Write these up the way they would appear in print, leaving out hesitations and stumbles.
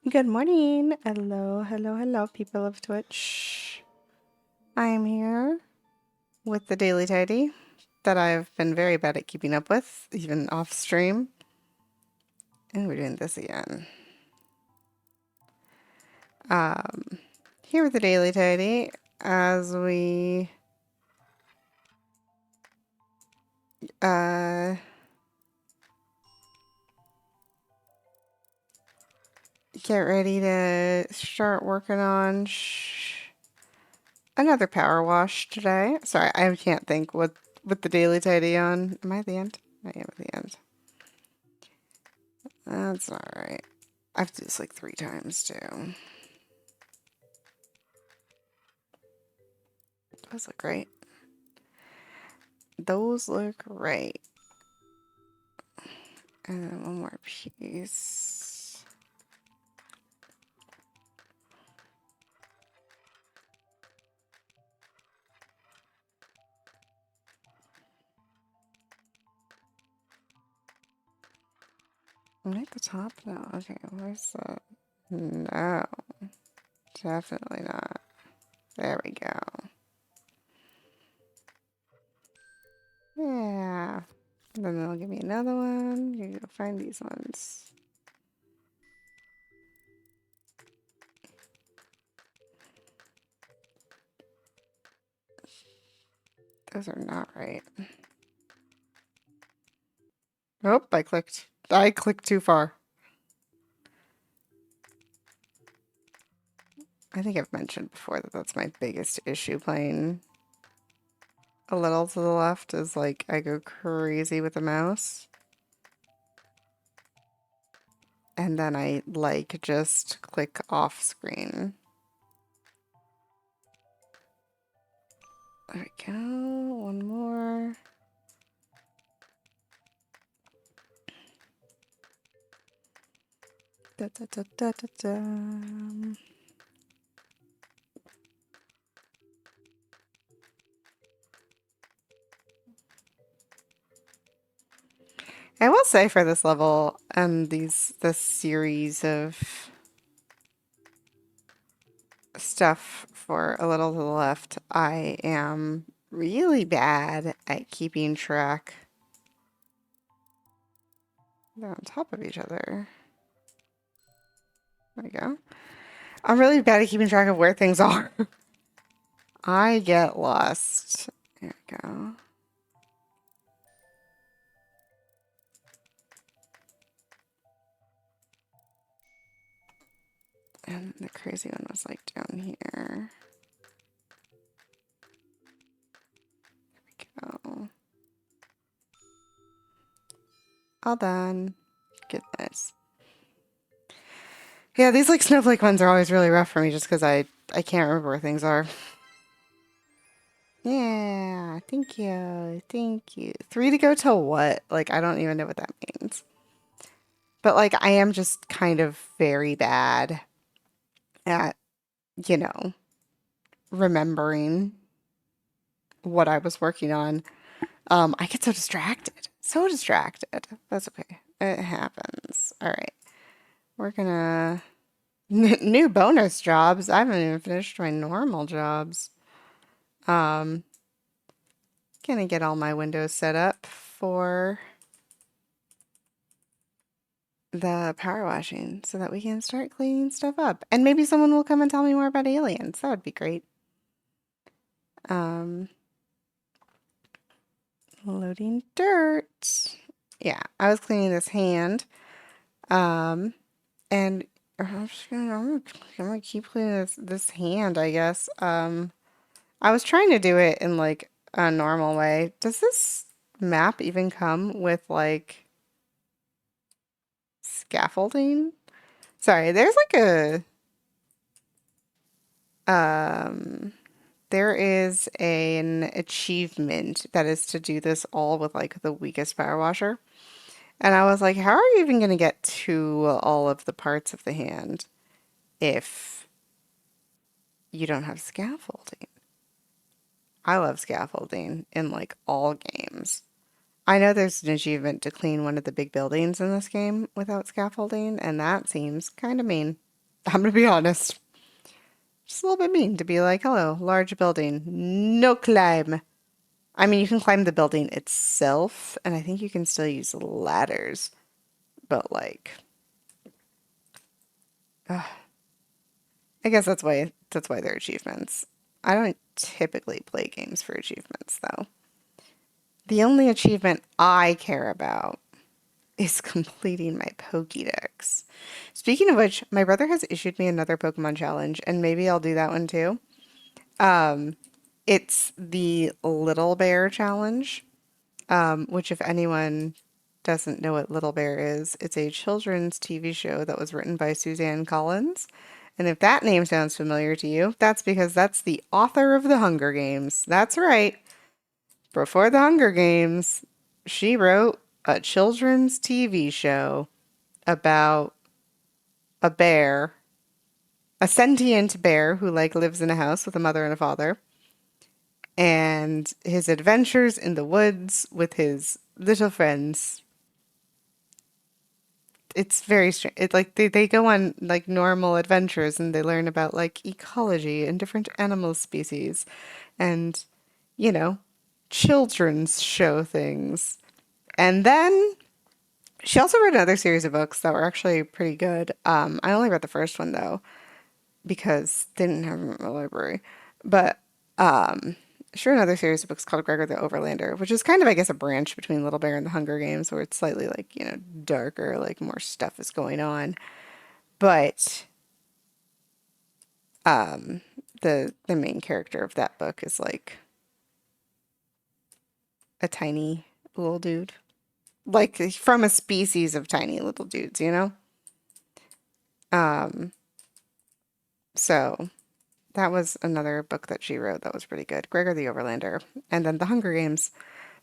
Good morning. Hello, hello, hello, people of Twitch. I am here with the Daily Tidy that I've been very bad at keeping up with, even off stream. And we're doing this again. Here with the Daily Tidy as we uh, get ready to start working on another power wash today. Sorry, I can't think what with the Daily Tidy on. Am I at the end? I am at the end. That's alright. I have to do this like 3 times too. Those look great. Those look great. And then one more piece. Make the top now. Okay, where's the... No. Definitely not. There we go. Yeah. And then they'll give me another one. You go find these ones. Those are not right. Oh, I clicked too far. I think I've mentioned before that that's my biggest issue playing a little to the left is like I go crazy with the mouse. And then I like just click off screen. There we go. One more. Da, da, da, da, da, da. I will say for this level and this series of stuff for a little to the left, I am really bad at keeping track. They're on top of each other. There we go. I'm really bad at keeping track of where things are. I get lost. There we go. And the crazy one was like down here. There we go. All done. Goodness. Yeah, these like snowflake ones are always really rough for me just because I can't remember where things are. Yeah, thank you. Thank you. 3 to go to what? Like, I don't even know what that means. But like, I am just kind of very bad at, you know, remembering what I was working on. I get so distracted. So distracted. That's okay. It happens. All right. We're gonna new bonus jobs. I haven't even finished my normal jobs. Gonna get all my windows set up for the power washing so that we can start cleaning stuff up. And maybe someone will come and tell me more about aliens. That would be great. Loading dirt. Yeah, I was cleaning this hand. And I'm gonna keep cleaning this hand, I guess. I was trying to do it in like a normal way. Does this map even come with like scaffolding? Sorry, there's like there is an achievement that is to do this all with like the weakest power washer. And I was like, how are you even gonna get to all of the parts of the hand if you don't have scaffolding? I love scaffolding in like all games. I know there's an achievement to clean one of the big buildings in this game without scaffolding, and that seems kind of mean. I'm gonna be honest. Just a little bit mean to be like, hello, large building, no climb. I mean, you can climb the building itself, and I think you can still use ladders, but like, I guess that's why they're achievements. I don't typically play games for achievements, though. The only achievement I care about is completing my Pokédex. Speaking of which, my brother has issued me another Pokemon challenge, and maybe I'll do that one too. It's the Little Bear challenge, which, if anyone doesn't know what Little Bear is, it's a children's TV show that was written by Suzanne Collins. And if that name sounds familiar to you, that's because that's the author of the Hunger Games. That's right. Before the Hunger Games, she wrote a children's TV show about a bear, a sentient bear who like lives in a house with a mother and a father, and his adventures in the woods with his little friends. It's very strange. It like they go on like normal adventures and they learn about like ecology and different animal species and you know, children's show things. And then she also wrote another series of books that were actually pretty good. I only read the first one though because they didn't have them in my library. But she wrote another series of books called Gregor the Overlander, which is kind of, I guess, a branch between Little Bear and the Hunger Games, where it's slightly like, darker, like more stuff is going on. But the main character of that book is like a tiny little dude. Like from a species of tiny little dudes, you know? Um, so that was another book that she wrote that was pretty good. Gregor the Overlander. And then The Hunger Games.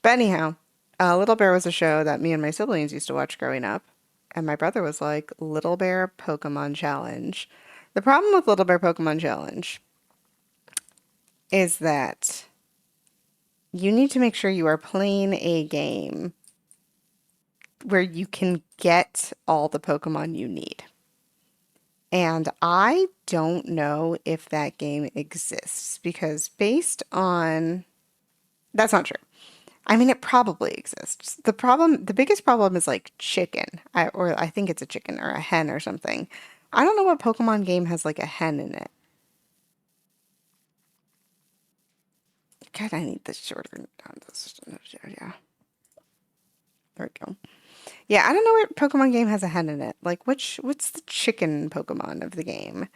But anyhow, Little Bear was a show that me and my siblings used to watch growing up. And my brother was like, Little Bear Pokemon Challenge. The problem with Little Bear Pokemon Challenge is that you need to make sure you are playing a game where you can get all the Pokemon you need. And I don't know if that game exists because based on that's not true. I mean, it probably exists. The biggest problem is like chicken, or I think it's a chicken or a hen or something. I don't know what Pokemon game has like a hen in it. God, I need this shorter down. Yeah, there we go. Yeah, I don't know what Pokemon game has a hen in it. Like, what's the chicken Pokemon of the game?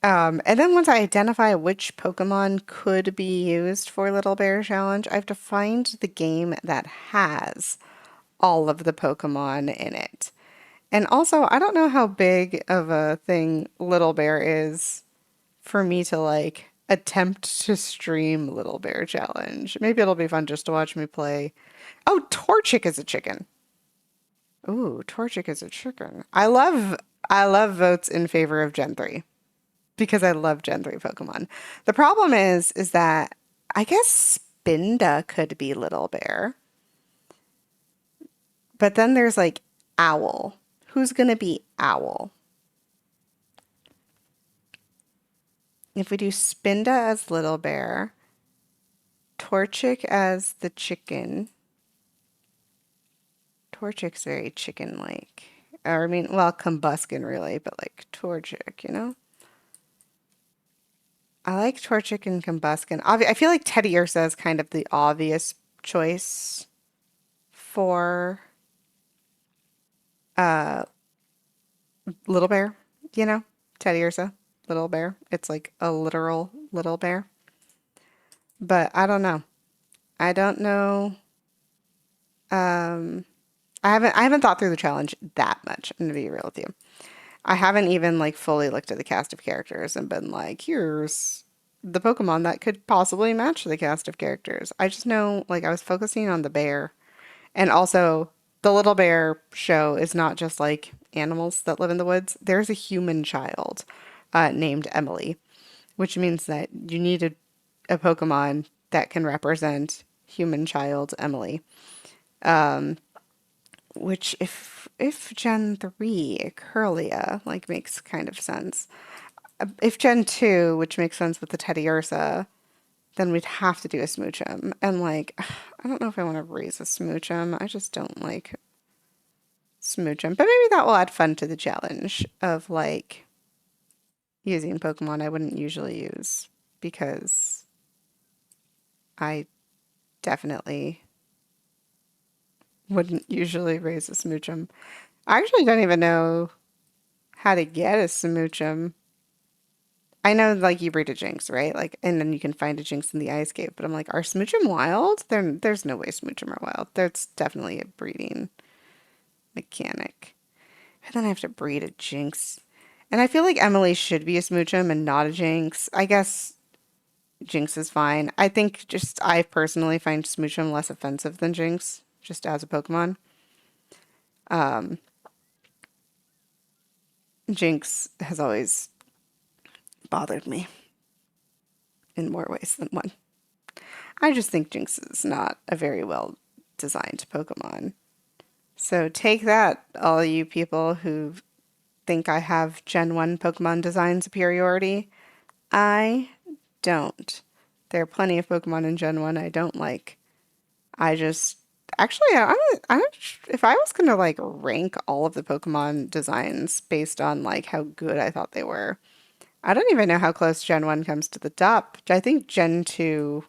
And then once I identify which Pokemon could be used for Little Bear Challenge, I have to find the game that has all of the Pokemon in it. And also, I don't know how big of a thing Little Bear is for me to like attempt to stream Little Bear Challenge. Maybe it'll be fun just to watch me play. Oh, Torchic is a chicken. Ooh, Torchic is a chicken. I love votes in favor of Gen 3 because I love Gen 3 Pokemon. The problem is that I guess Spinda could be Little Bear, but then there's like Owl. Who's gonna be Owl? If we do Spinda as Little Bear, Torchic as the chicken. Torchic's very chicken-like. Or, I mean, well, Combuskin really, but like Torchic, you know? I like Torchic and Combuskin. I feel like Teddy Ursa is kind of the obvious choice for uh Little Bear, you know? Teddy Ursa, Little Bear. It's like a literal little bear. But I don't know. I don't know. Um, I haven't thought through the challenge that much. I'm gonna be real with you. I haven't even like fully looked at the cast of characters and been like, here's the Pokemon that could possibly match the cast of characters. I just know like I was focusing on the bear. And also the Little Bear show is not just like animals that live in the woods. There's a human child named Emily, which means that you need a Pokemon that can represent human child Emily. Which, if if Gen 3, Curlia, like makes kind of sense. If Gen 2, which makes sense with the Teddiursa, then we'd have to do a Smoochum. And like, I don't know if I want to raise a Smoochum. I just don't like Smoochum. But maybe that will add fun to the challenge of like using Pokemon I wouldn't usually use because I definitely wouldn't usually raise a Smoochum. I actually don't even know how to get a Smoochum. I know like you breed a Jinx, right? Like, and then you can find a Jinx in the Ice Cave, but I'm like, are Smoochum wild? There's no way Smoochum are wild. That's definitely a breeding mechanic. And then I have to breed a Jinx. And I feel like Emily should be a Smoochum and not a Jinx. I guess Jinx is fine. I think just I personally find Smoochum less offensive than Jinx, just as a Pokemon. Um, Jinx has always bothered me in more ways than one. I just think Jinx is not a very well designed Pokemon. So take that, all you people who think I have Gen 1 Pokemon design superiority. I don't. There are plenty of Pokemon in Gen 1 I don't like. I just actually I'm if I was gonna like rank all of the Pokemon designs based on like how good I thought they were, I don't even know how close Gen 1 comes to the top. I think Gen 2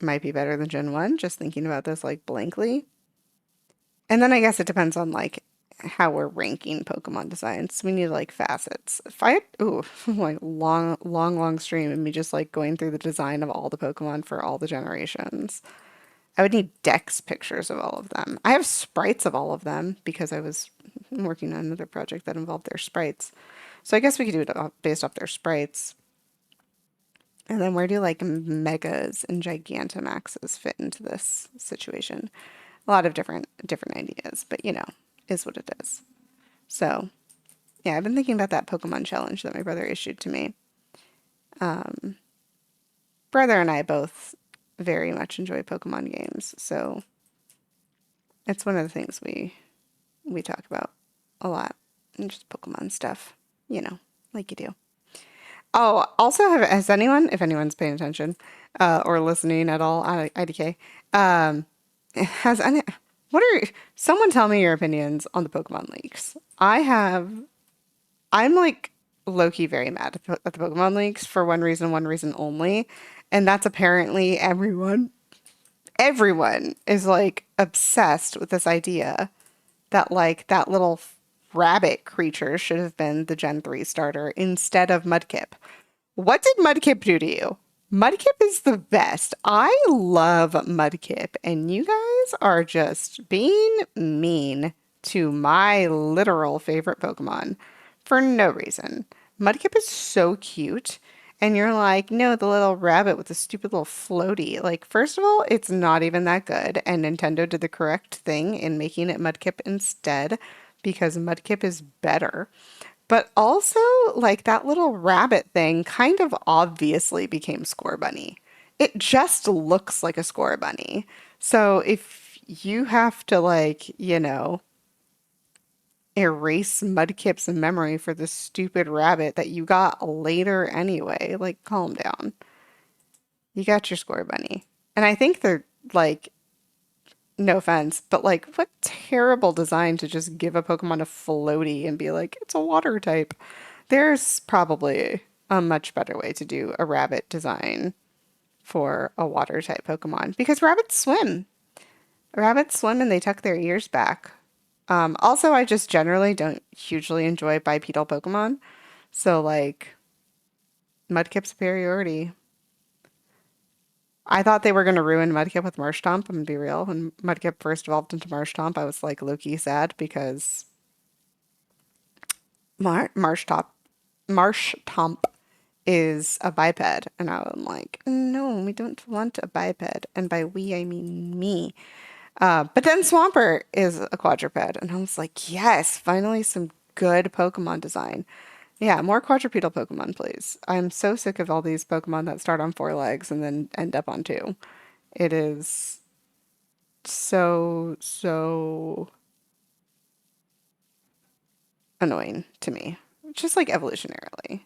might be better than Gen 1, just thinking about this like blankly. And then I guess it depends on like how we're ranking Pokemon designs. We need like facets. If I had, ooh, like long stream and me just like going through the design of all the Pokemon for all the generations. I would need Dex pictures of all of them. I have sprites of all of them because I was working on another project that involved their sprites. So I guess we could do it based off their sprites. And then where do like Megas and Gigantamaxes fit into this situation? A lot of different ideas, but you know, is what it is. So yeah, I've been thinking about that Pokemon challenge that my brother issued to me. Um, Brother and I both very much enjoy Pokemon games, so it's one of the things we talk about a lot. And just Pokemon stuff, you know, like you do. Oh, also, has anyone, if anyone's paying attention or listening at all, IDK, has any, what are, someone tell me your opinions on the Pokemon leaks. I'm like low-key very mad at the Pokemon leaks for one reason only, and that's apparently everyone is like obsessed with this idea that like that little rabbit creature should have been the Gen 3 starter instead of Mudkip. What did Mudkip do to you? Mudkip is the best. I love Mudkip, and you guys are just being mean to my literal favorite Pokemon for no reason. Mudkip is so cute, and you're like, no, the little rabbit with the stupid little floaty. Like, first of all, it's not even that good, and Nintendo did the correct thing in making it Mudkip instead because Mudkip is better. But also, like that little rabbit thing kind of obviously became Score Bunny. It just looks like a Score Bunny. So if you have to like, you know, erase Mudkip's memory for the stupid rabbit that you got later anyway, like calm down. You got your Score Bunny. And I think they're like, no offense, but like what terrible design to just give a Pokemon a floaty and be like, it's a water type. There's probably a much better way to do a rabbit design for a water type Pokemon because rabbits swim. Rabbits swim and they tuck their ears back. Also, I just generally don't hugely enjoy bipedal Pokemon. So, like, Mudkip superiority. I thought they were going to ruin Mudkip with Marshtomp. I'm going to be real. When Mudkip first evolved into Marshtomp, I was like low-key sad because Marshtomp is a biped. And I'm like, no, we don't want a biped. And by we, I mean me. But then Swampert is a quadruped. And I was like, yes, finally some good Pokemon design. Yeah, more quadrupedal Pokemon, please. I'm so sick of all these Pokemon that start on four legs and then end up on two. It is so annoying to me. Just like evolutionarily.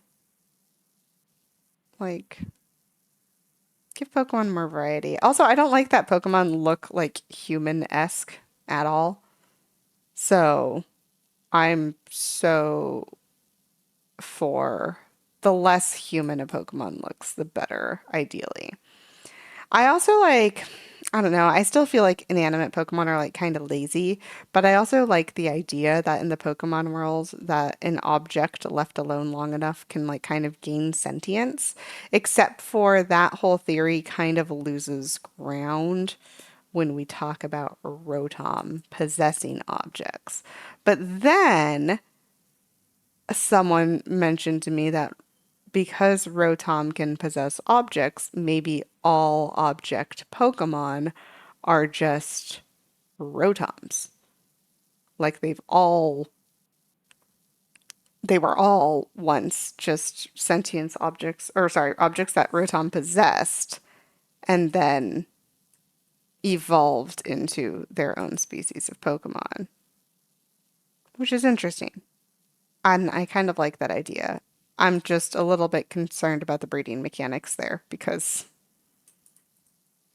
Like, give Pokemon more variety. Also, I don't like that Pokemon look like human-esque at all. So I'm so for the less human a Pokemon looks, the better, ideally. I also like, I don't know, I still feel like inanimate Pokemon are like kind of lazy, but I also like the idea that in the Pokemon world that an object left alone long enough can like kind of gain sentience, except for that whole theory kind of loses ground when we talk about Rotom possessing objects. But then someone mentioned to me that because Rotom can possess objects, maybe all object Pokemon are just Rotoms. Like they were all once just sentient objects, or sorry, objects that Rotom possessed and then evolved into their own species of Pokemon, which is interesting. And I kind of like that idea. I'm just a little bit concerned about the breeding mechanics there because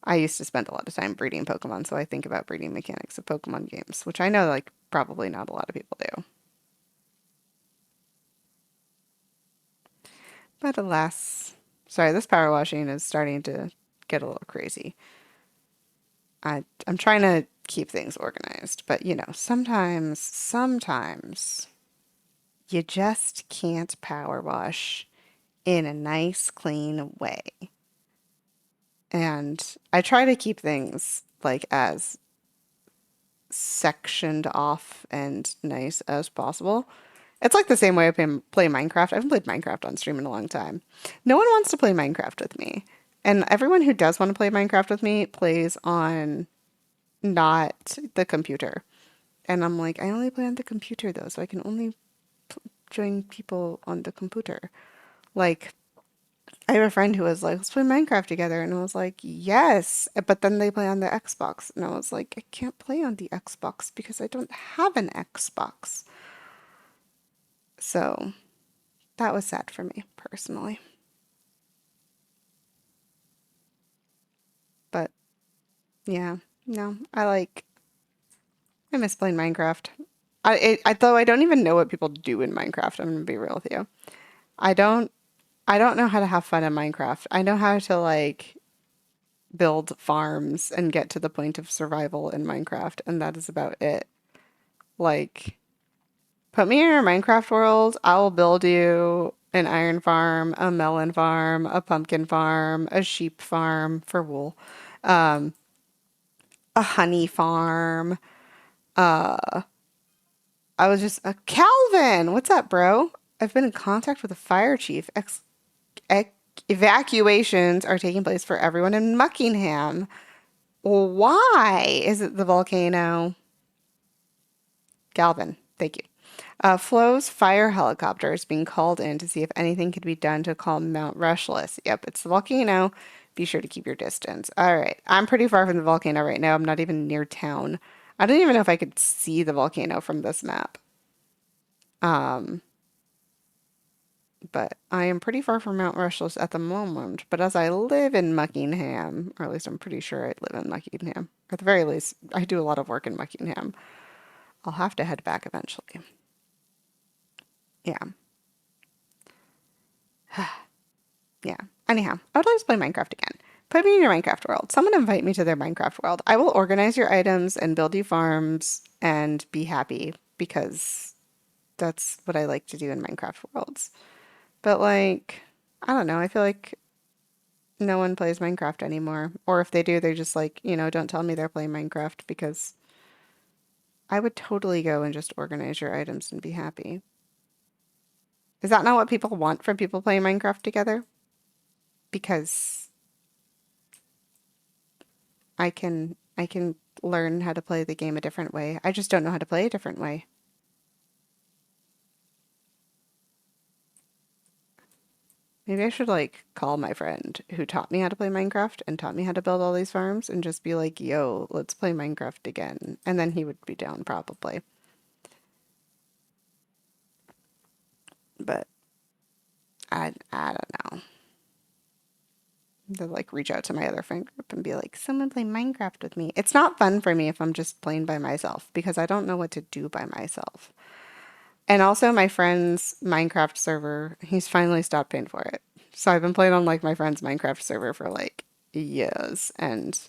I used to spend a lot of time breeding Pokemon, so I think about breeding mechanics of Pokemon games, which I know like probably not a lot of people do. But alas, sorry, this power washing is starting to get a little crazy. I'm trying to keep things organized, but you know, sometimes you just can't power wash in a nice, clean way. And I try to keep things like as sectioned off and nice as possible. It's like the same way I play Minecraft. I haven't played Minecraft on stream in a long time. No one wants to play Minecraft with me. And everyone who does want to play Minecraft with me plays on not the computer. And I'm like, I only play on the computer though, so I can only join people on the computer. Like, I have a friend who was like, let's play Minecraft together. And I was like, yes. But then they play on the Xbox. And I was like, I can't play on the Xbox because I don't have an Xbox. So that was sad for me personally. But yeah, no, I miss playing Minecraft. Though I don't even know what people do in Minecraft. I'm gonna be real with you. I don't, I don't know how to have fun in Minecraft. I know how to like build farms and get to the point of survival in Minecraft, and that is about it. Like, put me in your Minecraft world, I will build you an iron farm, a melon farm, a pumpkin farm, a sheep farm for wool, um, a honey farm. I was just Calvin, what's up, bro? I've been in contact with the fire chief. Ex Evacuations are taking place for everyone in Muckingham. Why? Is it the volcano? Galvin, thank you. Flo's fire helicopter is being called in to see if anything could be done to calm Mount Rushless. Yep, it's the volcano. Be sure to keep your distance. All right, I'm pretty far from the volcano right now. I'm not even near town. I don't even know if I could see the volcano from this map. Um, but I am pretty far from Mount Rushless at the moment. But as I live in Muckingham, or at least I'm pretty sure I live in Muckingham, or at the very least, I do a lot of work in Muckingham. I'll have to head back eventually. Yeah. Yeah. Anyhow, I would like to play Minecraft again. Put me in your Minecraft world. Someone invite me to their Minecraft world. I will organize your items and build you farms and be happy because that's what I like to do in Minecraft worlds. But like, I don't know. I feel like no one plays Minecraft anymore. Or if they do, they're just like, don't tell me they're playing Minecraft because I would totally go and just organize your items and be happy. Is that not what people want from people playing Minecraft together? Because I can learn how to play the game a different way. I just don't know how to play a different way. Maybe I should like call my friend who taught me how to play Minecraft and taught me how to build all these farms and just be like, "Yo, let's play Minecraft again." And then he would be down probably. To like reach out to my other friend group and be like, someone play Minecraft with me. It's not fun for me if I'm just playing by myself because I don't know what to do by myself. And also my friend's Minecraft server, he's finally stopped paying for it. So I've been playing on like my friend's Minecraft server for like years and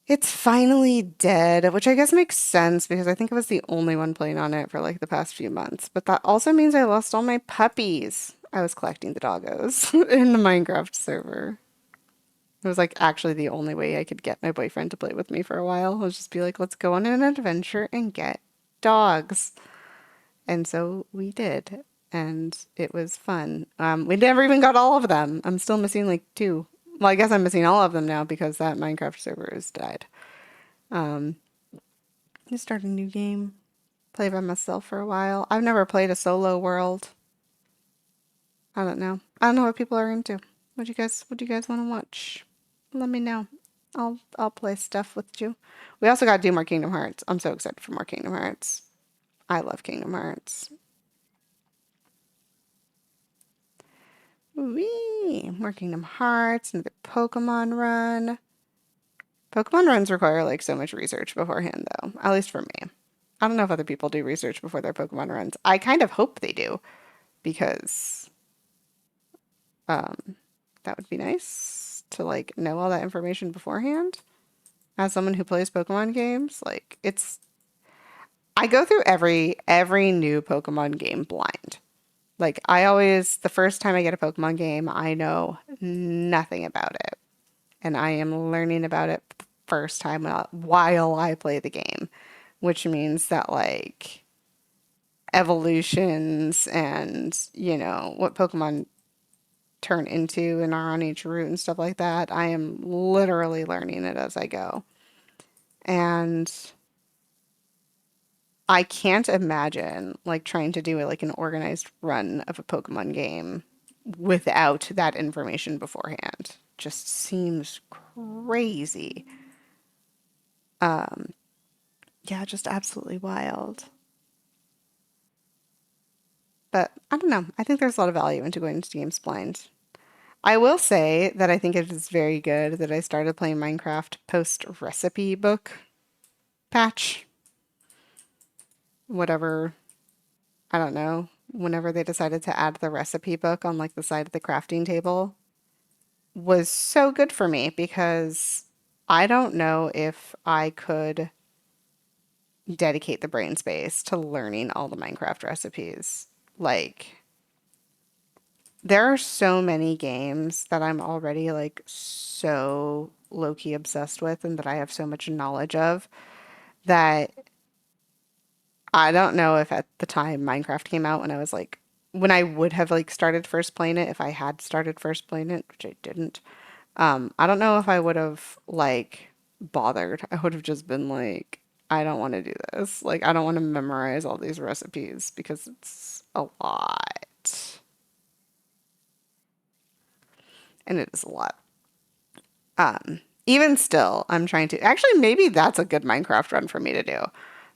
it's finally dead, which I guess makes sense because I think I was the only one playing on it for like the past few months. But that also means I lost all my puppies. I was collecting the doggos in the Minecraft server. It was like actually the only way I could get my boyfriend to play with me for a while. Was just be like, let's go on an adventure and get dogs. And so we did. And it was fun. We never even got all of them. I'm still missing like two. Well, I guess I'm missing all of them now because that Minecraft server has died. Um, I start a new game, play by myself for a while. I've never played a solo world. I don't know. I don't know what people are into. What do you guys want to watch? Let me know. I'll play stuff with you. We also got to do more Kingdom Hearts. I'm so excited for more Kingdom Hearts. I love Kingdom Hearts. Wee! More Kingdom Hearts, another Pokemon run. Pokemon runs require like so much research beforehand, though, at least for me. I don't know if other people do research before their Pokemon runs. I kind of hope they do because that would be nice to like know all that information beforehand. As someone who plays Pokemon games, like it's I go through every new Pokemon game blind. Like I always the first time I get a Pokemon game, I know nothing about it. And I am learning about it the first time while I play the game, which means that like evolutions and, you know, what Pokemon turn into and are on each route and stuff like that, I am literally learning it as I go. And I can't imagine like trying to do it like an organized run of a Pokemon game without that information beforehand. Just seems crazy. Yeah, just absolutely wild. But I don't know. I think there's a lot of value into going into games blind. I will say that I think it is very good that I started playing Minecraft post recipe book patch. Whatever, I don't know, whenever they decided to add the recipe book on like the side of the crafting table was so good for me because I don't know if I could dedicate the brain space to learning all the Minecraft recipes. Like, there are so many games that I'm already like so low-key obsessed with and that I have so much knowledge of that I don't know if at the time Minecraft came out when I was like when I would have like started first playing it if I had started first playing it, which I didn't. I don't know if I would have like bothered. I would have just been like, I don't want to do this. Like, I don't want to memorize all these recipes because it's a lot. And it is a lot. Even still, I'm trying to actually maybe that's a good Minecraft run for me to do.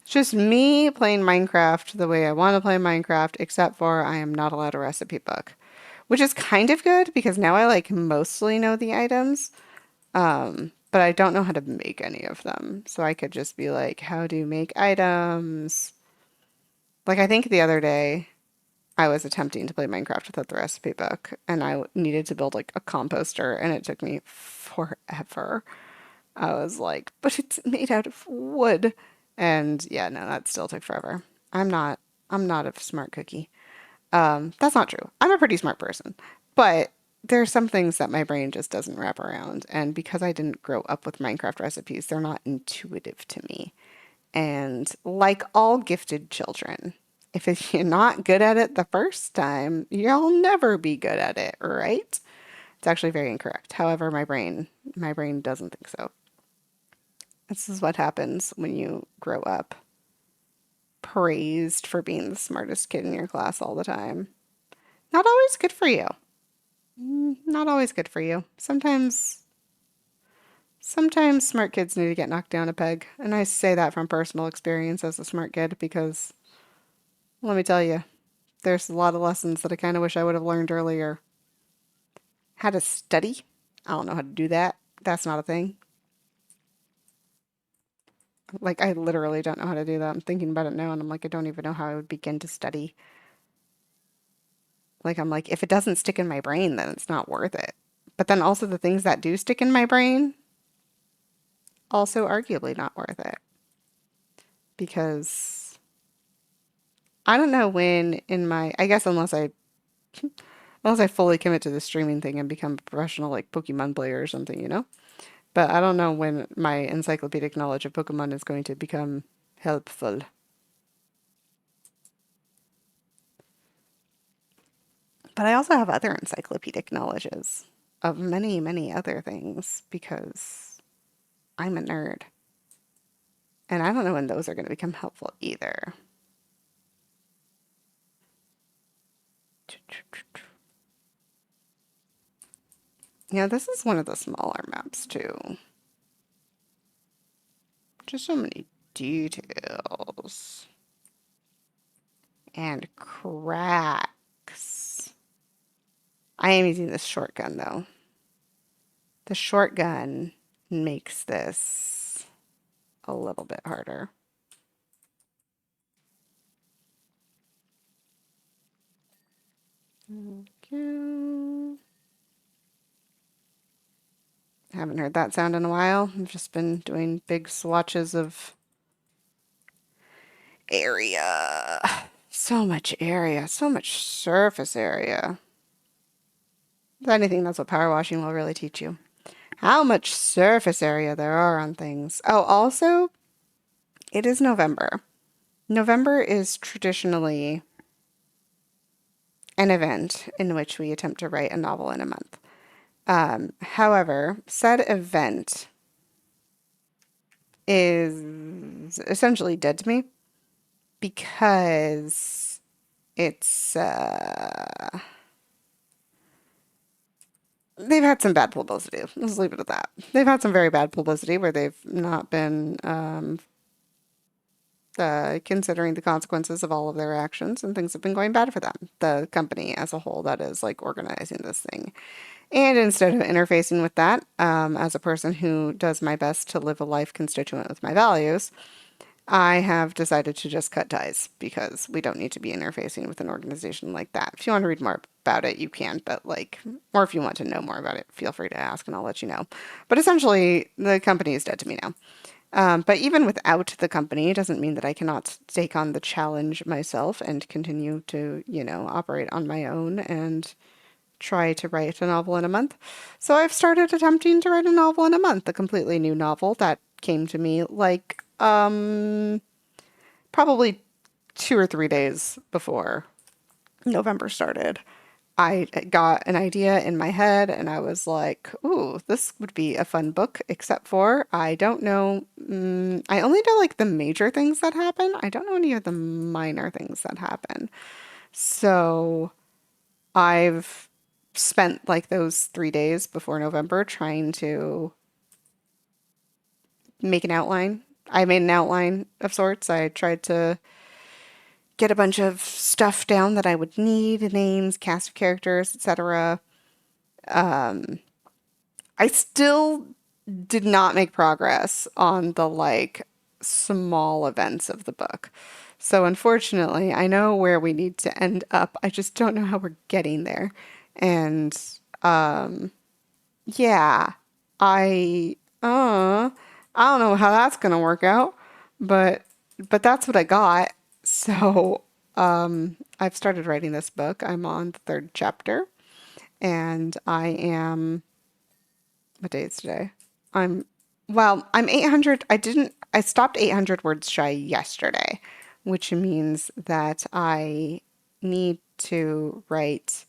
It's just me playing Minecraft the way I want to play Minecraft, except for I am not allowed a recipe book, which is kind of good because now I like mostly know the items. But I don't know how to make any of them. So I could just be like, how do you make items? Like I think the other day I was attempting to play Minecraft without the recipe book and I needed to build like a composter and it took me forever. I was like, but it's made out of wood. And yeah, no, that still took forever. I'm not I'm not a smart cookie. That's not true. I'm a pretty smart person, but there are some things that my brain just doesn't wrap around. And because I didn't grow up with Minecraft recipes, they're not intuitive to me. And like all gifted children, if you're not good at it the first time, you'll never be good at it, right? It's actually very incorrect. However, my brain doesn't think so. This is what happens when you grow up praised for being the smartest kid in your class all the time. Not always good for you. Not always good for you. Sometimes smart kids need to get knocked down a peg. And I say that from personal experience as a smart kid because let me tell you, there's a lot of lessons that I kind of wish I would have learned earlier. How to study. I don't know how to do that. That's not a thing. Like, I literally don't know how to do that. I'm thinking about it now and I'm like, I don't even know how I would begin to study. Like, I'm like, if it doesn't stick in my brain, then it's not worth it. But then also the things that do stick in my brain, also arguably not worth it. Because I don't know when in my, I guess unless I fully commit to the streaming thing and become a professional like Pokemon player or something, you know? But I don't know when my encyclopedic knowledge of Pokemon is going to become helpful. But I also have other encyclopedic knowledges of many, many other things because I'm a nerd. And I don't know when those are going to become helpful either. Yeah, this is one of the smaller maps too. Just so many details and cracks. I am using this shotgun though. The shotgun makes this a little bit harder. Okay. Haven't heard that sound in a while. I've just been doing big swatches of area. So much area, so much surface area. If anything, that's what power washing will really teach you. How much surface area there are on things. Oh, also, it is November. November is traditionally an event in which we attempt to write a novel in a month. However, said event is essentially dead to me because it's they've had some bad publicity. Let's leave it at that. They've had some very bad publicity where they've not been considering the consequences of all of their actions, and things have been going bad for them. The company as a whole that is like organizing this thing. And instead of interfacing with that, as a person who does my best to live a life constituent with my values, I have decided to just cut ties because we don't need to be interfacing with an organization like that. If you want to read more about it, you can, but like, or if you want to know more about it, feel free to ask and I'll let you know. But essentially, the company is dead to me now. But even without the company, doesn't mean that I cannot take on the challenge myself and continue to, operate on my own and try to write a novel in a month. So I've started attempting to write a novel in a month, a completely new novel that came to me like probably 2 or 3 days before November started. I got an idea in my head and I was like, ooh, this would be a fun book, except for I don't know. I only know like the major things that happen. I don't know any of the minor things that happen. So I've spent like those 3 days before November trying to make an outline. I made an outline of sorts. I tried to get a bunch of stuff down that I would need, names, cast of characters, etc. I still did not make progress on the like small events of the book. So unfortunately, I know where we need to end up. I just don't know how we're getting there. And yeah, I I don't know how that's gonna work out, but that's what I got. So I've started writing this book. I'm on the third chapter, and I am what day is today? I'm I'm 800. I stopped 800 words shy yesterday, which means that I need to write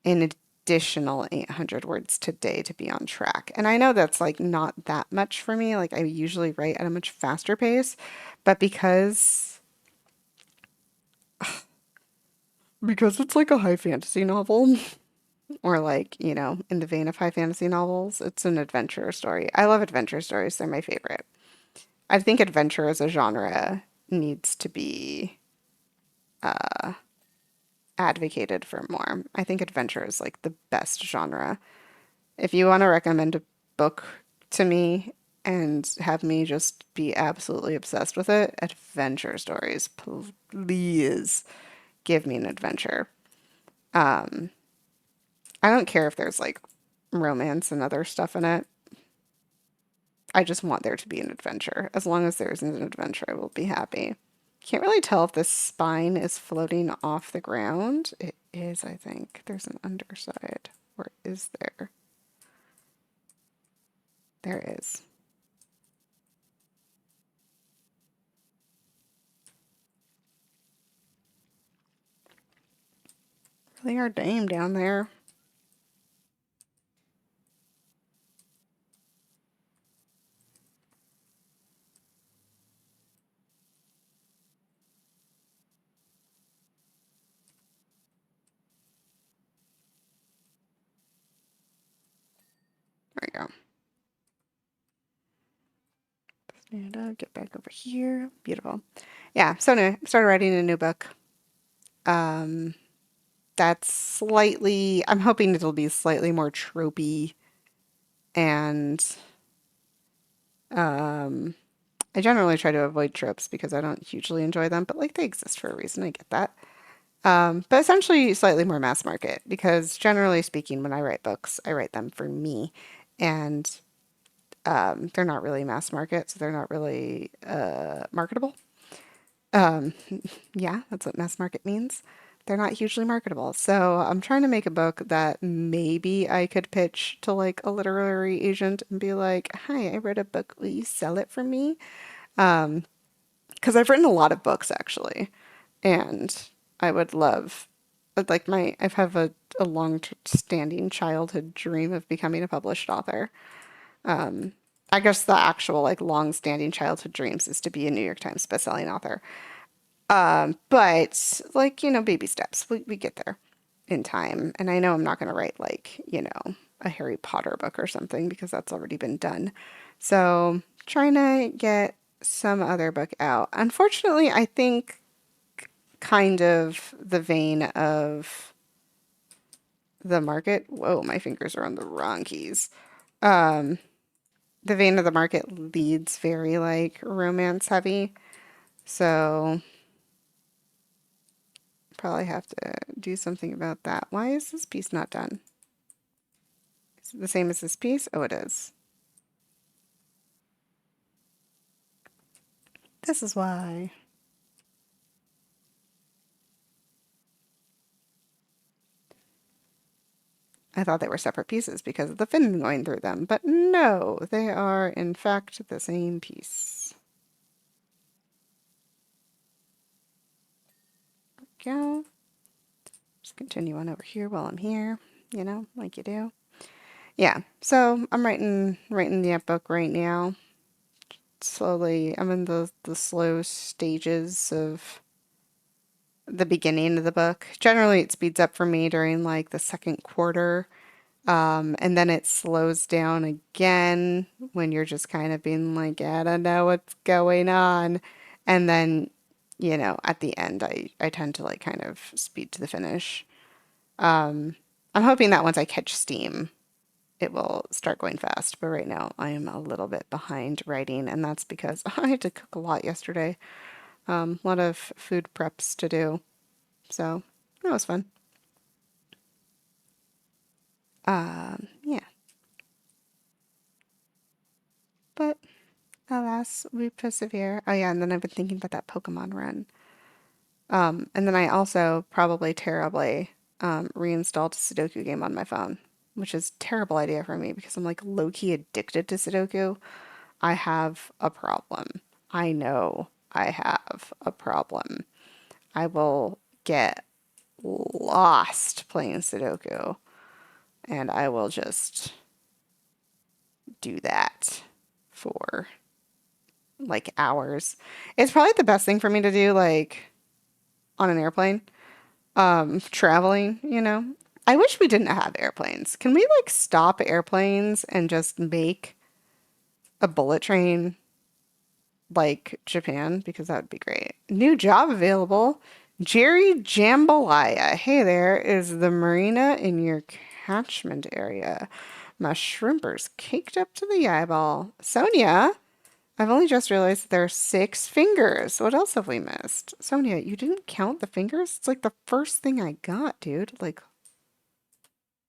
an additional 800 words today to be on track. And I know that's like not that much for me. Like I usually write at a much faster pace, but because it's like a high fantasy novel or like, in the vein of high fantasy novels, it's an adventure story. I love adventure stories. They're my favorite. I think adventure as a genre needs to be advocated for more. I think adventure is like the best genre. If you want to recommend a book to me and have me just be absolutely obsessed with it, adventure stories, please give me an adventure. Um, I don't care if there's like romance and other stuff in it. I just want there to be an adventure. As long as there's an adventure, I will be happy. Can't really tell if this spine is floating off the ground. It is, I think. There's an underside. Or is there? There is. Really our dame down there. There we go. And get back over here. Beautiful. Yeah, so anyway, started writing a new book. Um, that's slightly, I'm hoping it'll be slightly more tropey and um, I generally try to avoid tropes because I don't hugely enjoy them, but like they exist for a reason. I get that. But essentially slightly more mass market because generally speaking, when I write books, I write them for me and they're not really mass market, so they're not really marketable. Um, yeah, that's what mass market means. They're not hugely marketable. So I'm trying to make a book that maybe I could pitch to like a literary agent and be like, "Hi, I wrote a book. Will you sell it for me?" Because I've written a lot of books actually, and I would love, like I have a long-standing childhood dream of becoming a published author. I guess the actual like long-standing childhood dreams is to be a New York Times bestselling author. But like, baby steps. We get there in time. And I know I'm not going to write like, a Harry Potter book or something because that's already been done. So trying to get some other book out. Unfortunately, I think kind of the vein of the market. Whoa, my fingers are on the wrong keys. Um, the vein of the market leads very like romance heavy. So probably have to do something about that. Why is this piece not done? Is it the same as this piece? Oh, it is. This is why. I thought they were separate pieces because of the fin going through them, but no, they are in fact the same piece. Go. Just continue on over here while I'm here, like you do. Yeah, so I'm writing the book right now. Slowly, I'm in the slow stages of the beginning of the book. Generally, it speeds up for me during like the second quarter. And then it slows down again when you're just kind of being like, I don't know what's going on. And then, at the end, I tend to like kind of speed to the finish. I'm hoping that once I catch steam, it will start going fast. But right now, I am a little bit behind writing, and that's because I had to cook a lot yesterday. A lot of food preps to do. So that was fun. Yeah, but alas, we persevere. Oh yeah, and then I've been thinking about that Pokemon run. And then I also probably terribly reinstalled a Sudoku game on my phone, which is a terrible idea for me because I'm like low-key addicted to Sudoku. I have a problem. I know I have a problem. I will get lost playing Sudoku and I will just do that for like hours. It's probably the best thing for me to do like on an airplane, traveling. I wish we didn't have airplanes. Can we like stop airplanes and just make a bullet train like Japan? Because that would be great. New job available. Jerry Jambalaya. Hey there, is the marina in your catchment area? My shrimper's caked up to the eyeball. Sonia, I've only just realized that there are 6 fingers. What else have we missed? Sonia, you didn't count the fingers? It's like the first thing I got, dude. Like,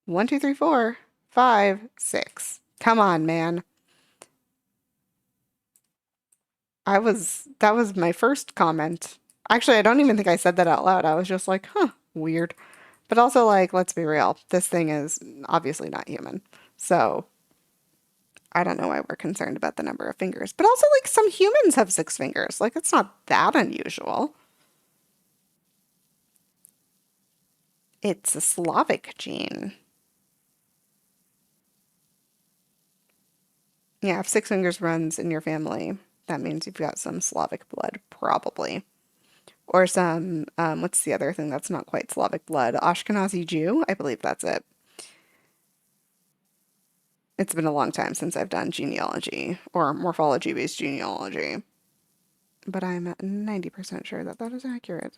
one, two, three, four, five, six. Come on, man. That was my first comment. Actually, I don't even think I said that out loud. I was just like, huh, weird. But also, like, let's be real. This thing is obviously not human. So I don't know why we're concerned about the number of fingers. But also, like, some humans have 6 fingers. Like, it's not that unusual. It's a Slavic gene. Yeah, if 6 fingers runs in your family, that means you've got some Slavic blood, probably. Or some, what's the other thing that's not quite Slavic blood? Ashkenazi Jew? I believe that's it. It's been a long time since I've done genealogy or morphology-based genealogy, but I'm 90% sure that that is accurate.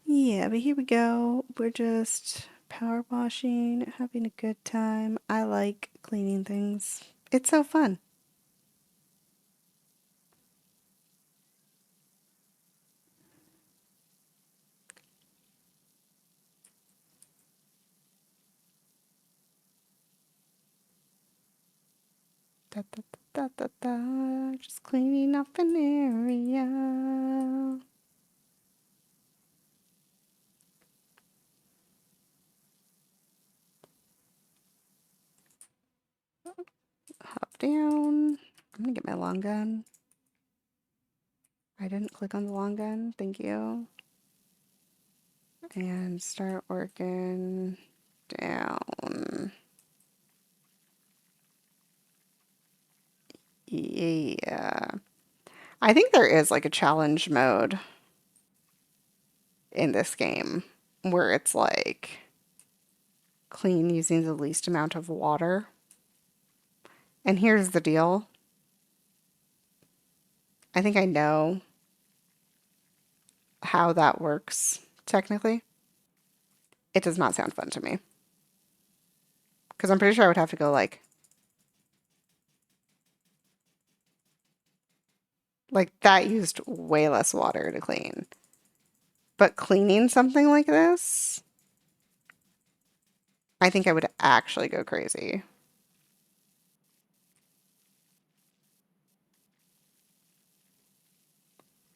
Yeah, but here we go. We're just power washing, having a good time. I like cleaning things. It's so fun. Da, da, da, da, da, just cleaning up an area. Hop down. I'm gonna get my long gun. I didn't click on the long gun. Thank you. And start working down. Yeah. I think there is like a challenge mode in this game where it's like clean using the least amount of water. And here's the deal. I think I know how that works technically. It does not sound fun to me. Because I'm pretty sure I would have to go like that used way less water to clean. But cleaning something like this, I think I would actually go crazy.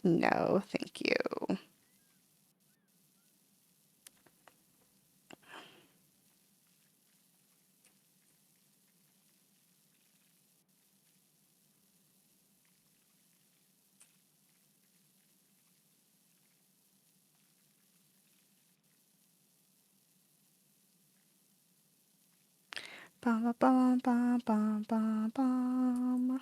No, thank you. Bum, bum, bum, bum, bum, bum.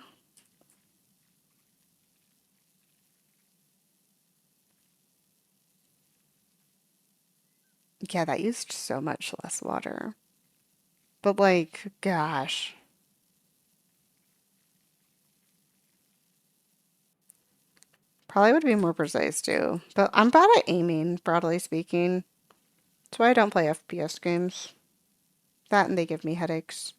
Yeah, that used so much less water. But like, gosh. Probably would be more precise too. But I'm bad at aiming, broadly speaking. That's why I don't play FPS games. That and they give me headaches.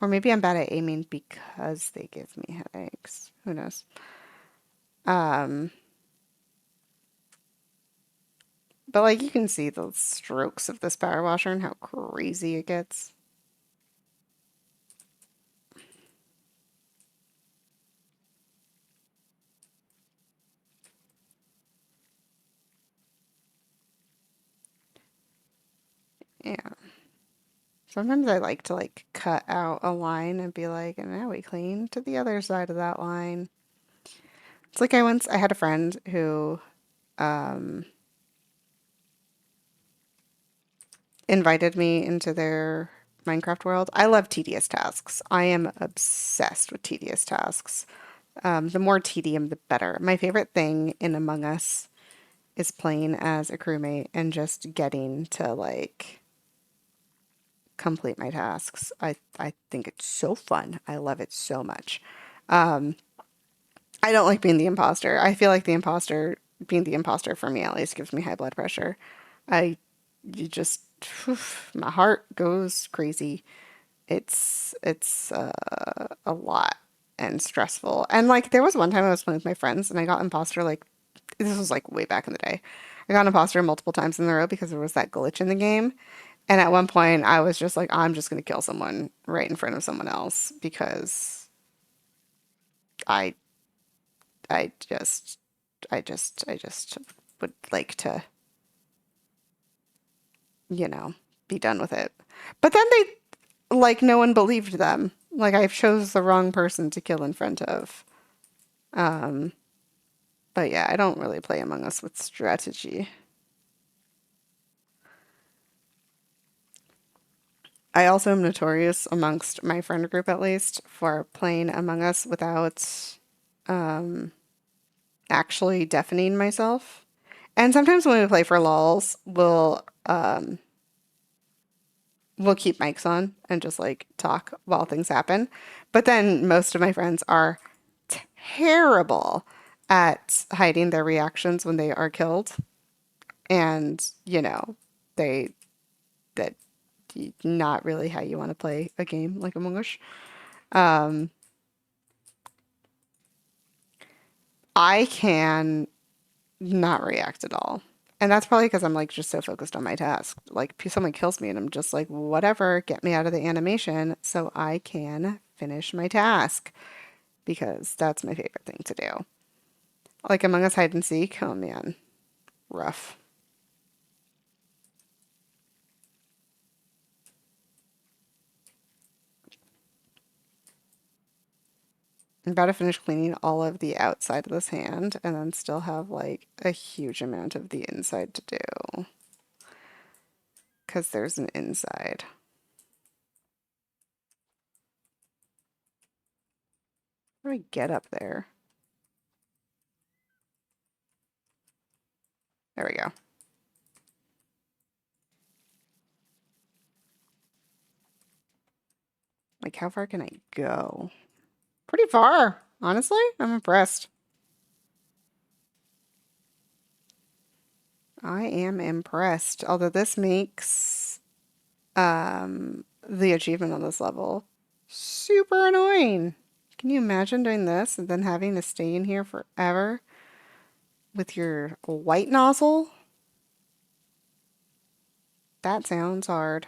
Or maybe I'm bad at aiming because they give me headaches. Who knows? Um, but like you can see the strokes of this power washer and how crazy it gets. Yeah. Sometimes I like to like cut out a line and be like, and now we clean to the other side of that line. It's like I had a friend who um, invited me into their Minecraft world. I love tedious tasks. I am obsessed with tedious tasks. The more tedium, the better. My favorite thing in Among Us is playing as a crewmate and just getting to like complete my tasks. I think it's so fun. I love it so much. I don't like being the imposter. I feel like being the imposter for me at least gives me high blood pressure. I, you just, my heart goes crazy. It's a lot and stressful. And like there was one time I was playing with my friends and I got imposter like this was like way back in the day. I got imposter multiple times in a row because there was that glitch in the game. And at one point I was just like, I'm just gonna kill someone right in front of someone else because I I just I just would like to, you know, be done with it. But then they like no one believed them. Like I chose the wrong person to kill in front of. Um, but yeah, I don't really play Among Us with strategy. I also am notorious amongst my friend group at least for playing Among Us without um, actually deafening myself. And sometimes when we play for lulz, we'll keep mics on and just like talk while things happen. But then most of my friends are terrible at hiding their reactions when they are killed. And, you know, they that not really how you want to play a game like Among Us. Um, I can not react at all. And that's probably because I'm like just so focused on my task. Like someone kills me and I'm just like, whatever, get me out of the animation so I can finish my task because that's my favorite thing to do. Like Among Us hide and seek, oh man, rough. I'm about to finish cleaning all of the outside of this hand and then still have like a huge amount of the inside to do because there's an inside. How do I get up there? There we go. Like, how far can I go? Pretty far, honestly. I'm impressed. I am impressed. Although this makes the achievement on this level super annoying. Can you imagine doing this and then having to stay in here forever with your white nozzle? That sounds hard.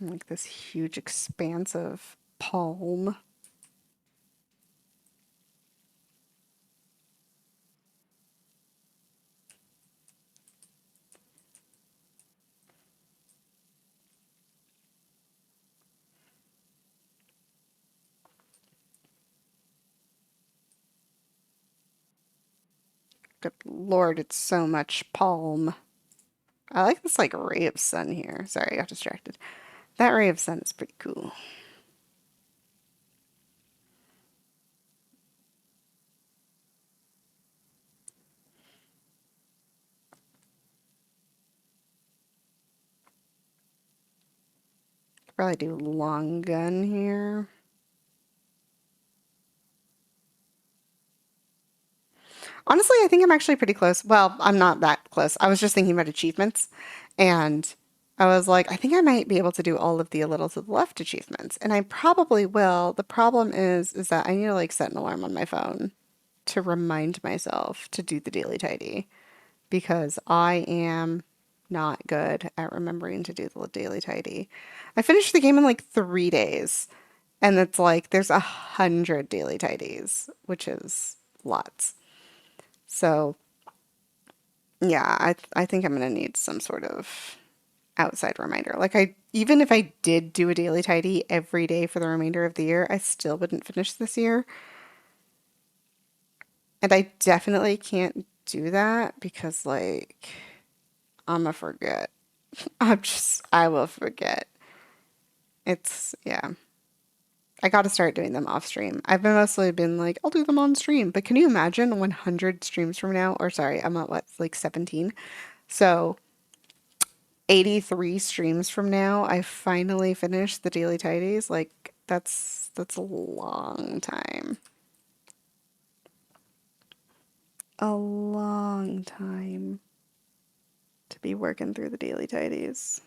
Like this huge expanse of palm. Good Lord, it's so much palm. I like this like ray of sun here. Sorry, I got distracted. That ray of sun is pretty cool. Could probably do long gun here. Honestly, I think I'm actually pretty close. Well, I'm not that close. I was just thinking about achievements, and I was like, I think I might be able to do all of the a little to the left achievements, and I probably will. The problem is that I need to like set an alarm on my phone to remind myself to do the daily tidy because I am not good at remembering to do the daily tidy. I finished the game in like 3 days, and it's like there's 100 daily tidies, which is lots. So yeah, I think I'm gonna need some sort of outside reminder. Like I even if I did do a daily tidy every day for the remainder of the year, I still wouldn't finish this year. And I definitely can't do that because like I'ma forget. I will forget. It's yeah. I got to start doing them off stream. I've been mostly been like, I'll do them on stream. But can you imagine 100 streams from now? Or sorry, I'm at what, like 17? So 83 streams from now, I finally finished the daily tidies. Like that's a long time. A long time to be working through the daily tidies.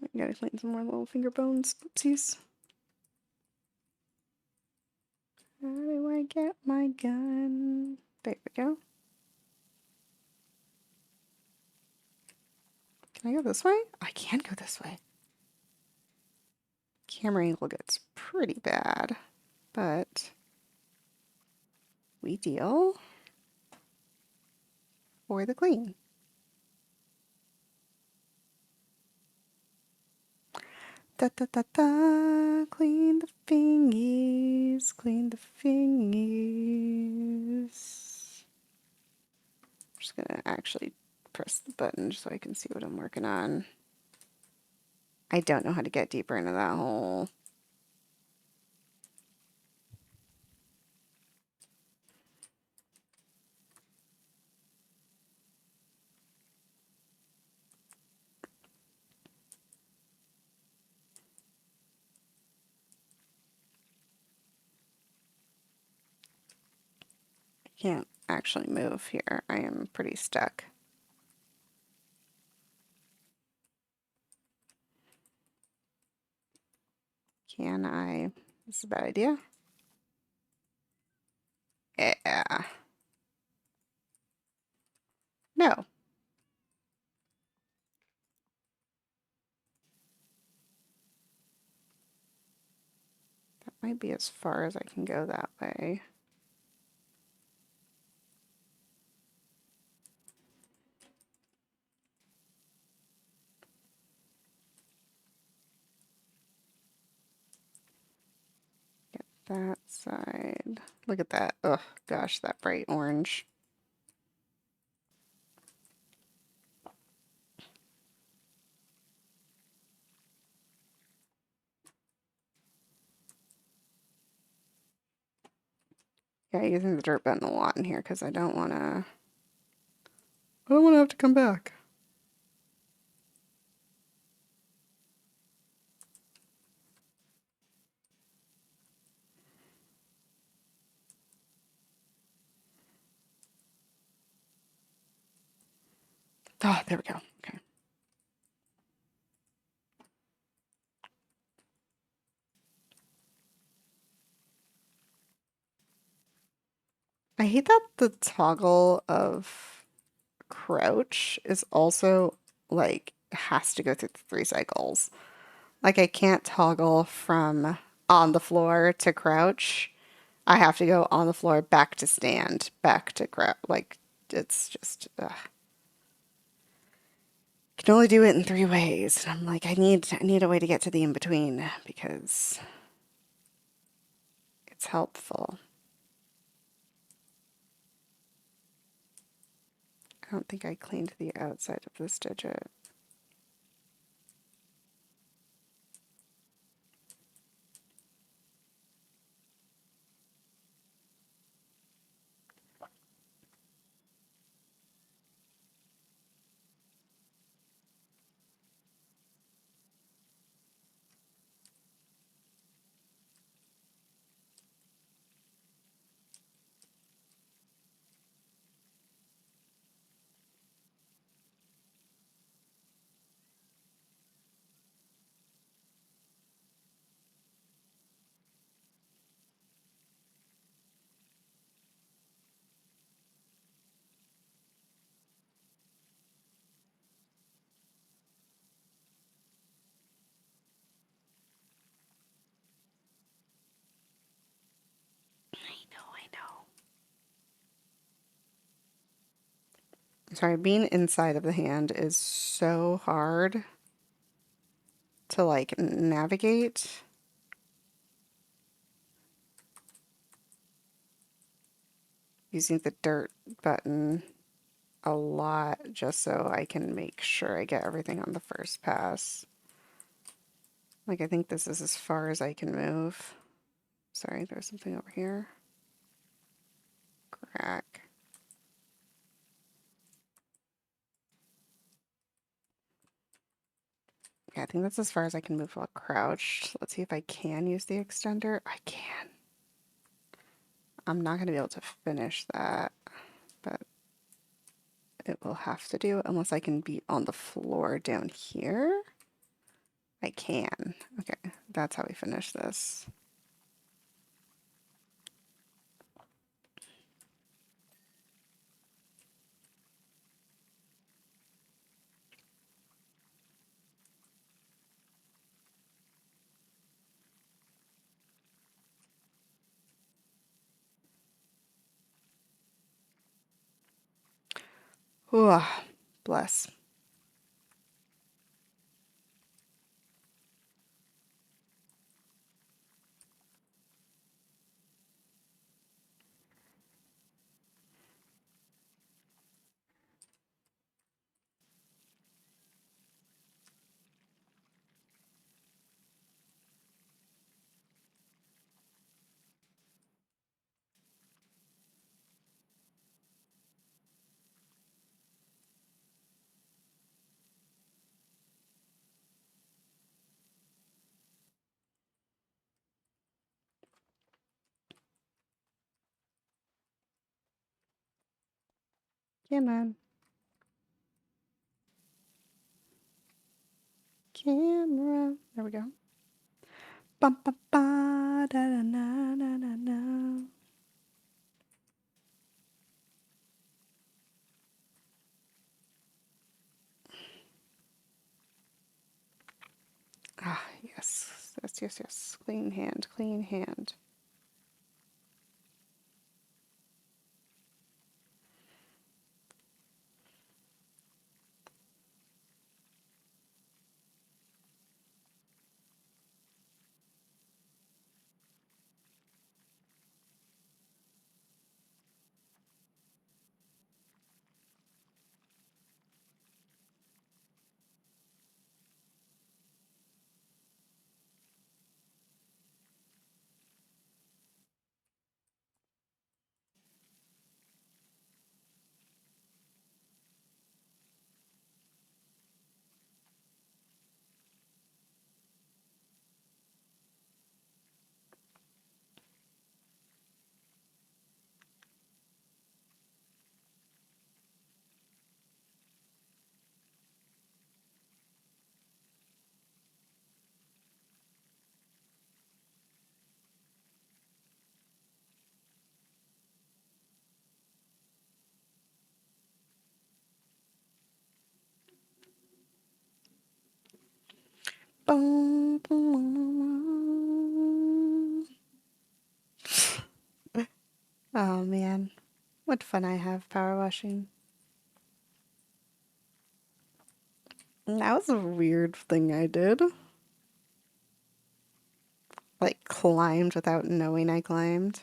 I gotta clean some more little finger bones. Oopsies. How do I get my gun? There we go. Can I go this way? I can go this way. Camera angle gets pretty bad, but we deal for the clean. Da da da da, clean the fingies, clean the fingies. I'm just gonna actually press the button so I can see what I'm working on. I don't know how to get deeper into that hole. I can't actually move here. I am pretty stuck. Can I? This is a bad idea. Yeah. No. That might be as far as I can go that way. Get that side. Look at that. Oh gosh, that bright orange. Yeah, using the dirt button a lot in here because I don't want to have to come back. Oh, there we go. Okay. I hate that the toggle of crouch is also like has to go through the 3 cycles. Like I can't toggle from on the floor to crouch. I have to go on the floor back to stand, back to crouch. Like it's just can only do it in 3 ways. And I'm like, I need a way to get to the in between because it's helpful. I don't think I cleaned the outside of this digit. I know. Sorry, being inside of the hand is so hard to like navigate. using the dirt button a lot just so I can make sure I get everything on the first pass. Like, I think this is as far as I can move. Sorry, there's something over here. Crack. Yeah, I think that's as far as I can move while crouched. Let's see if I can use the extender. I can. I'm not going to be able to finish that, but it will have to do unless I can be on the floor down here. I can. Okay, that's how we finish this. Ooh, bless. Come on. Camera. There we go. Bum, ba, ba, da, da, na, na, na, na. Ah, yes. Yes, yes, yes. Clean hand, clean hand. Boom, boom. Oh man, what fun I have power washing. That was a weird thing I did. Like climbed without knowing I climbed.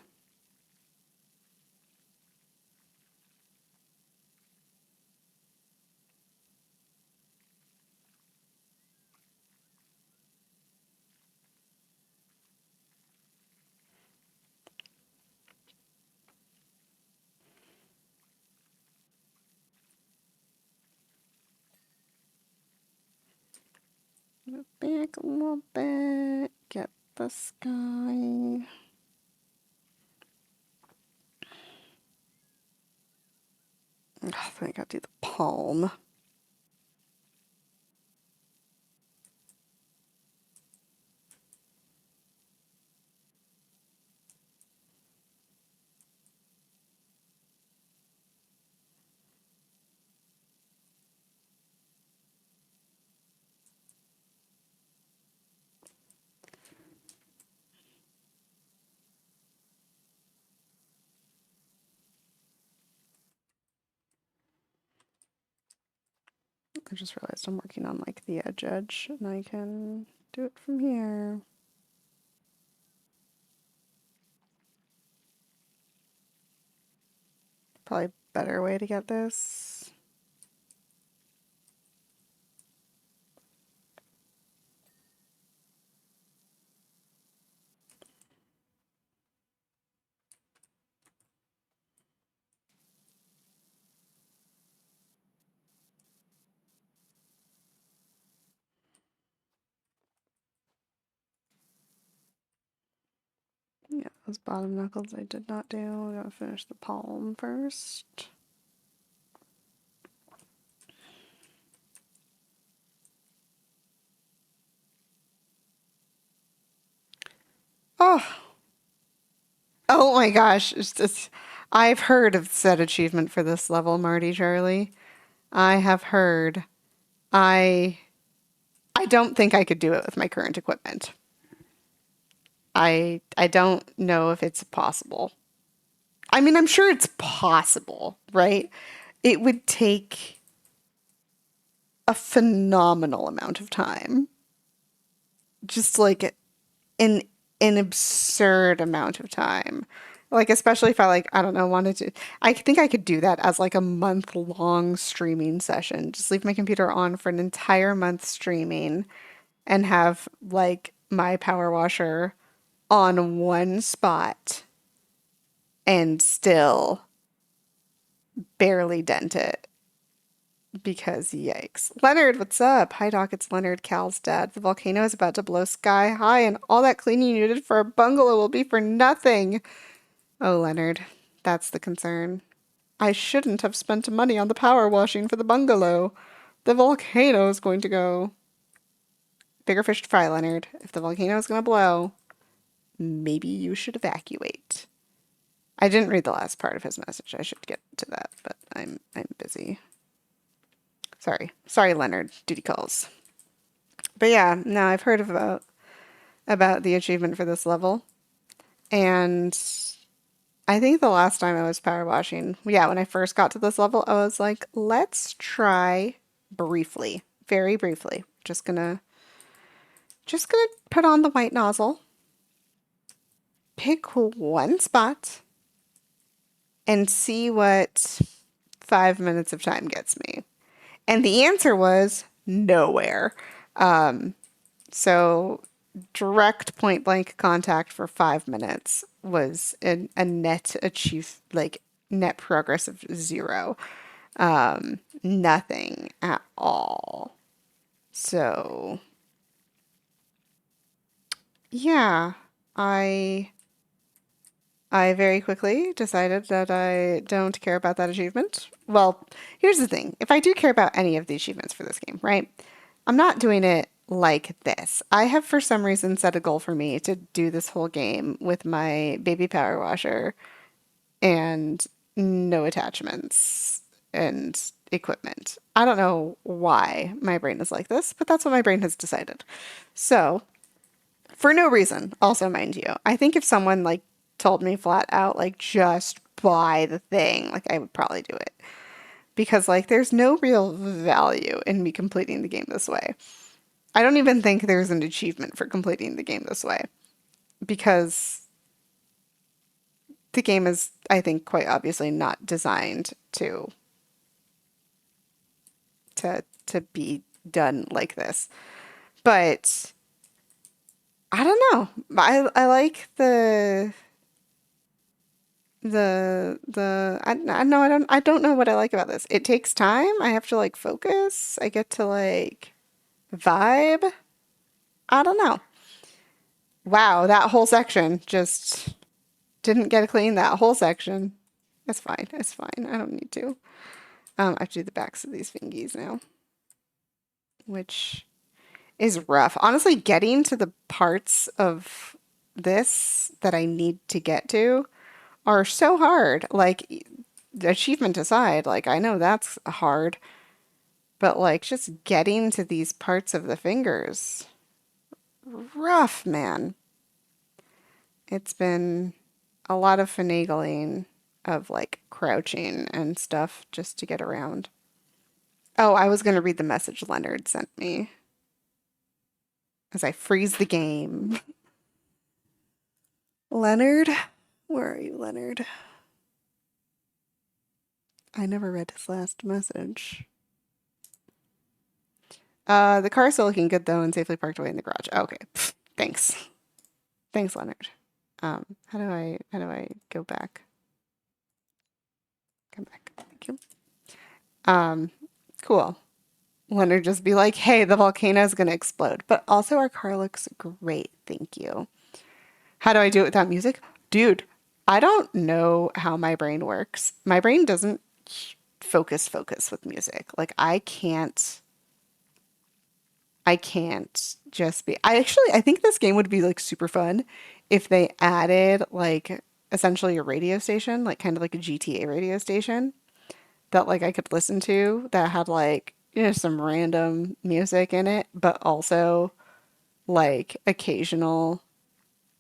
Move back a little bit. Get the sky. Oh, I think I'll do the palm. I just realized I'm working on like the edge, and I can do it from here. Probably a better way to get this. Yeah, those bottom knuckles I did not do. We gotta finish the palm first. Oh, oh my gosh! It's just, I've heard of set achievement for this level, Marty Charlie. I have heard. I I don't think I could do it with my current equipment. I don't know if it's possible. I mean, I'm sure it's possible, right? It would take a phenomenal amount of time. Just like an an absurd amount of time. Like especially if I like, I don't know, wanted to I think I could do that as like a month-long streaming session. Just leave my computer on for an entire month streaming and have like my power washer on one spot and still barely dent it because yikes. Leonard, what's up? Hi Doc, it's Leonard, Cal's dad. The volcano is about to blow sky high and all that cleaning you did for a bungalow will be for nothing. Oh, Leonard, that's the concern. I shouldn't have spent money on the power washing for the bungalow. The volcano is going to go. Bigger fish to fry, Leonard. If the volcano is going to blow, maybe you should evacuate. I didn't read the last part of his message. I should get to that, but I'm busy. Sorry. Sorry, Leonard. Duty calls. But yeah, no, I've heard about the achievement for this level. And I think the last time I was power washing, yeah, when I first got to this level, I was like, let's try briefly, very briefly. Just gonna put on the white nozzle, pick one spot, and see what 5 minutes of time gets me. And the answer was nowhere. So direct point blank contact for 5 minutes was a net achieve like net progress of zero. Nothing at all. So yeah, I I very quickly decided that I don't care about that achievement. Well, here's the thing. If I do care about any of the achievements for this game, right? I'm not doing it like this. I have, for some reason, set a goal for me to do this whole game with my baby power washer and no attachments and equipment. I don't know why my brain is like this, but that's what my brain has decided. So, for no reason, also mind you. I think if someone like told me flat out like just buy the thing, like I would probably do it. Because like there's no real value in me completing the game this way. I don't even think there's an achievement for completing the game this way because the game is I think quite obviously not designed to be done like this. But I don't know. I like I know I don't know what I like about this. It takes time. I have to like focus. I get to like vibe. I don't know. Wow, that whole section just didn't get clean. That whole section. It's fine. It's fine. I don't need to. I have to do the backs of these fingies now, which is rough. Honestly, getting to the parts of this that I need to get to are so hard. Like, the achievement aside, like, I know that's hard, but like, just getting to these parts of the fingers, rough, man. It's been a lot of finagling of like crouching and stuff just to get around. Oh, I was going to read the message Leonard sent me as I freeze the game. Leonard? Where are you, Leonard? I never read his last message. The car is still looking good though and safely parked away in the garage. Okay. Pfft, thanks. Thanks, Leonard. How do I go back? Come back. Thank you. Um, cool. Leonard just be like, hey, the volcano is gonna explode. But also our car looks great. Thank you. How do I do it without music? Dude, I don't know how my brain works. My brain doesn't focus with music. Like I can't just be. I think this game would be like super fun if they added like essentially a radio station, like kind of like a GTA radio station that like I could listen to that had like, some random music in it, but also like occasional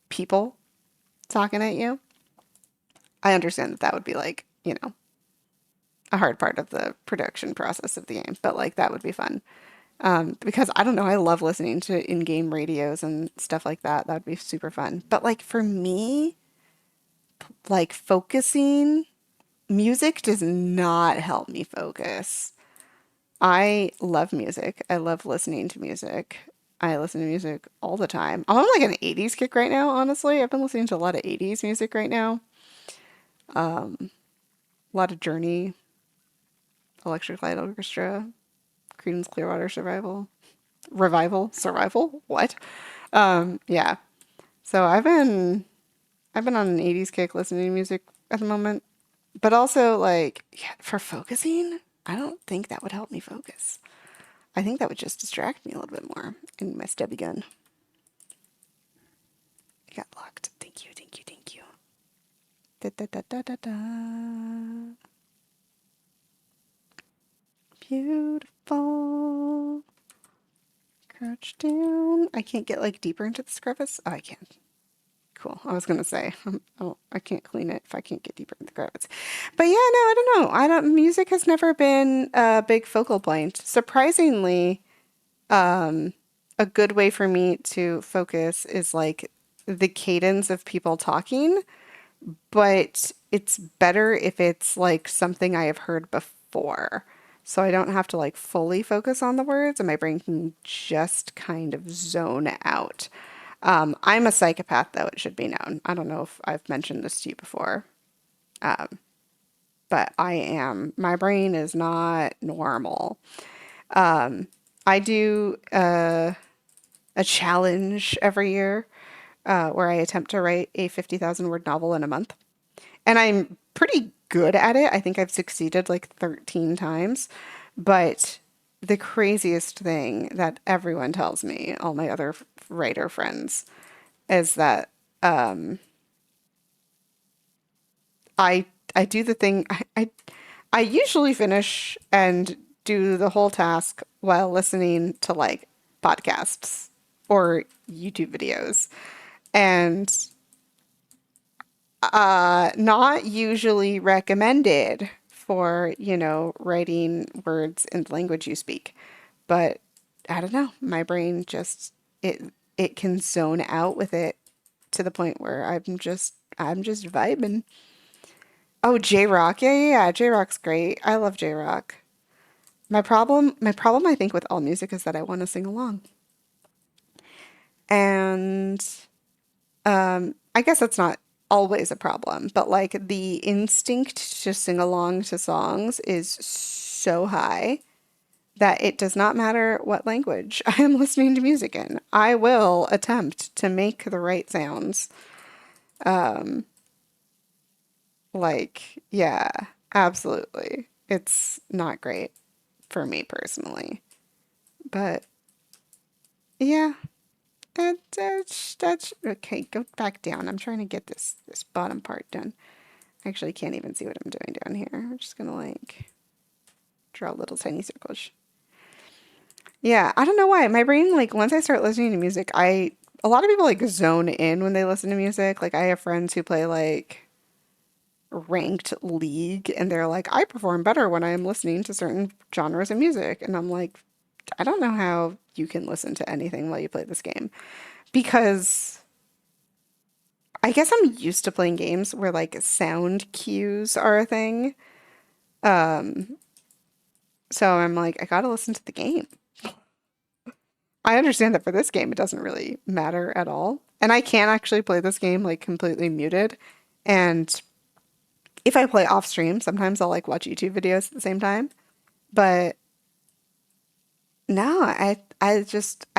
people talking at you. I understand that that would be like, a hard part of the production process of the game, but like that would be fun. Because I don't know, I love listening to in-game radios and stuff like that. That would be super fun. But like for me, like focusing, music does not help me focus. I love music. I love listening to music. I listen to music all the time. I'm on like an 80s kick right now, honestly. I've been listening to a lot of 80s music right now. A lot of Journey, Electric Light Orchestra, Creedence Clearwater Survival? What? Yeah. So I've been on an 80s kick listening to music at the moment. But also like, yeah, for focusing, I don't think that would help me focus. I think that would just distract me a little bit more. And my stubby gun. It got locked. Thank you, thank you, thank you. Da, da, da, da, da, da. Beautiful. Crouch down. I can't get like deeper into this crevice. Oh, I can. Cool. I was gonna say, oh, I can't clean it if I can't get deeper in the crevice. But yeah, no, I don't know. I don't. Music has never been a big focal point. Surprisingly, a good way for me to focus is like the cadence of people talking, but it's better if it's like something I have heard before. So I don't have to like fully focus on the words and my brain can just kind of zone out. I'm a psychopath, though, it should be known. I don't know if I've mentioned this to you before, but I am. My brain is not normal. I do a challenge every year where I attempt to write a 50,000 word novel in a month. And I'm pretty good at it. I think I've succeeded like 13 times. But the craziest thing that everyone tells me, all my other writer friends, is that I I do the thing I usually finish and do the whole task while listening to like podcasts or YouTube videos. And not usually recommended for, writing words in the language you speak. But I don't know, my brain just it can zone out with it to the point where I'm just vibing. Oh, J-Rock. Yeah, yeah, yeah. J-Rock's great. I love J-Rock. My problem I think with all music is that I want to sing along. And I guess that's not always a problem, but like the instinct to sing along to songs is so high that it does not matter what language I am listening to music in. I will attempt to make the right sounds. Like, yeah, absolutely. It's not great for me personally. But yeah, that's okay. Go back down. I'm trying to get this bottom part done. I actually can't even see what I'm doing down here. I'm just gonna like draw little tiny circles. Yeah, I don't know why. My brain, like, once I start listening to music, a lot of people like zone in when they listen to music. Like, I have friends who play like ranked league and they're like, I perform better when I am listening to certain genres of music. And I'm like, I don't know how you can listen to anything while you play this game because I guess I'm used to playing games where like sound cues are a thing. So I'm like, I gotta listen to the game. I understand that for this game, it doesn't really matter at all. And I can actually play this game like completely muted. And if I play off stream, sometimes I'll like watch YouTube videos at the same time. But no, I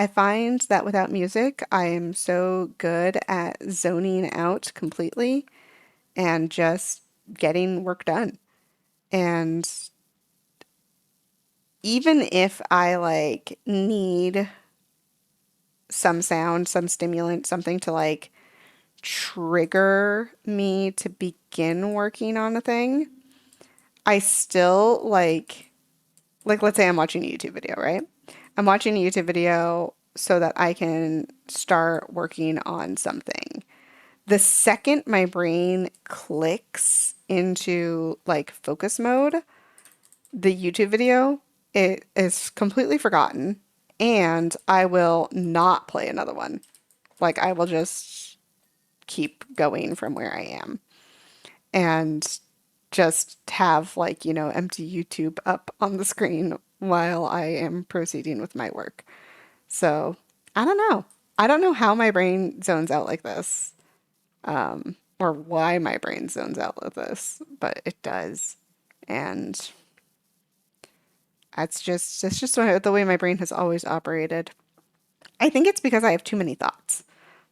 find that without music, I am so good at zoning out completely and just getting work done. And even if I like need some sound, some stimulant, something to like trigger me to begin working on a thing, I still like let's say I'm watching a YouTube video, right? I'm watching a YouTube video so that I can start working on something. The second my brain clicks into like focus mode, the YouTube video, it is completely forgotten and I will not play another one. Like I will just keep going from where I am and just have like, empty YouTube up on the screen while I am proceeding with my work. So I don't know. I don't know how my brain zones out like this, or why my brain zones out like this, but it does. And it's just the way my brain has always operated. I think it's because I have too many thoughts.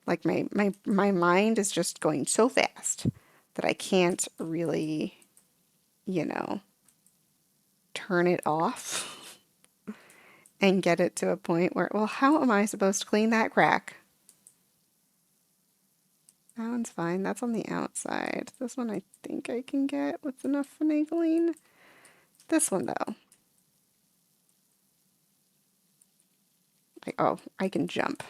Like my mind is just going so fast that I can't really, you know, turn it off and get it to a point where, well, how am I supposed to clean that crack? That one's fine. That's on the outside. This one I think I can get with enough finagling. This one though, oh, I can jump.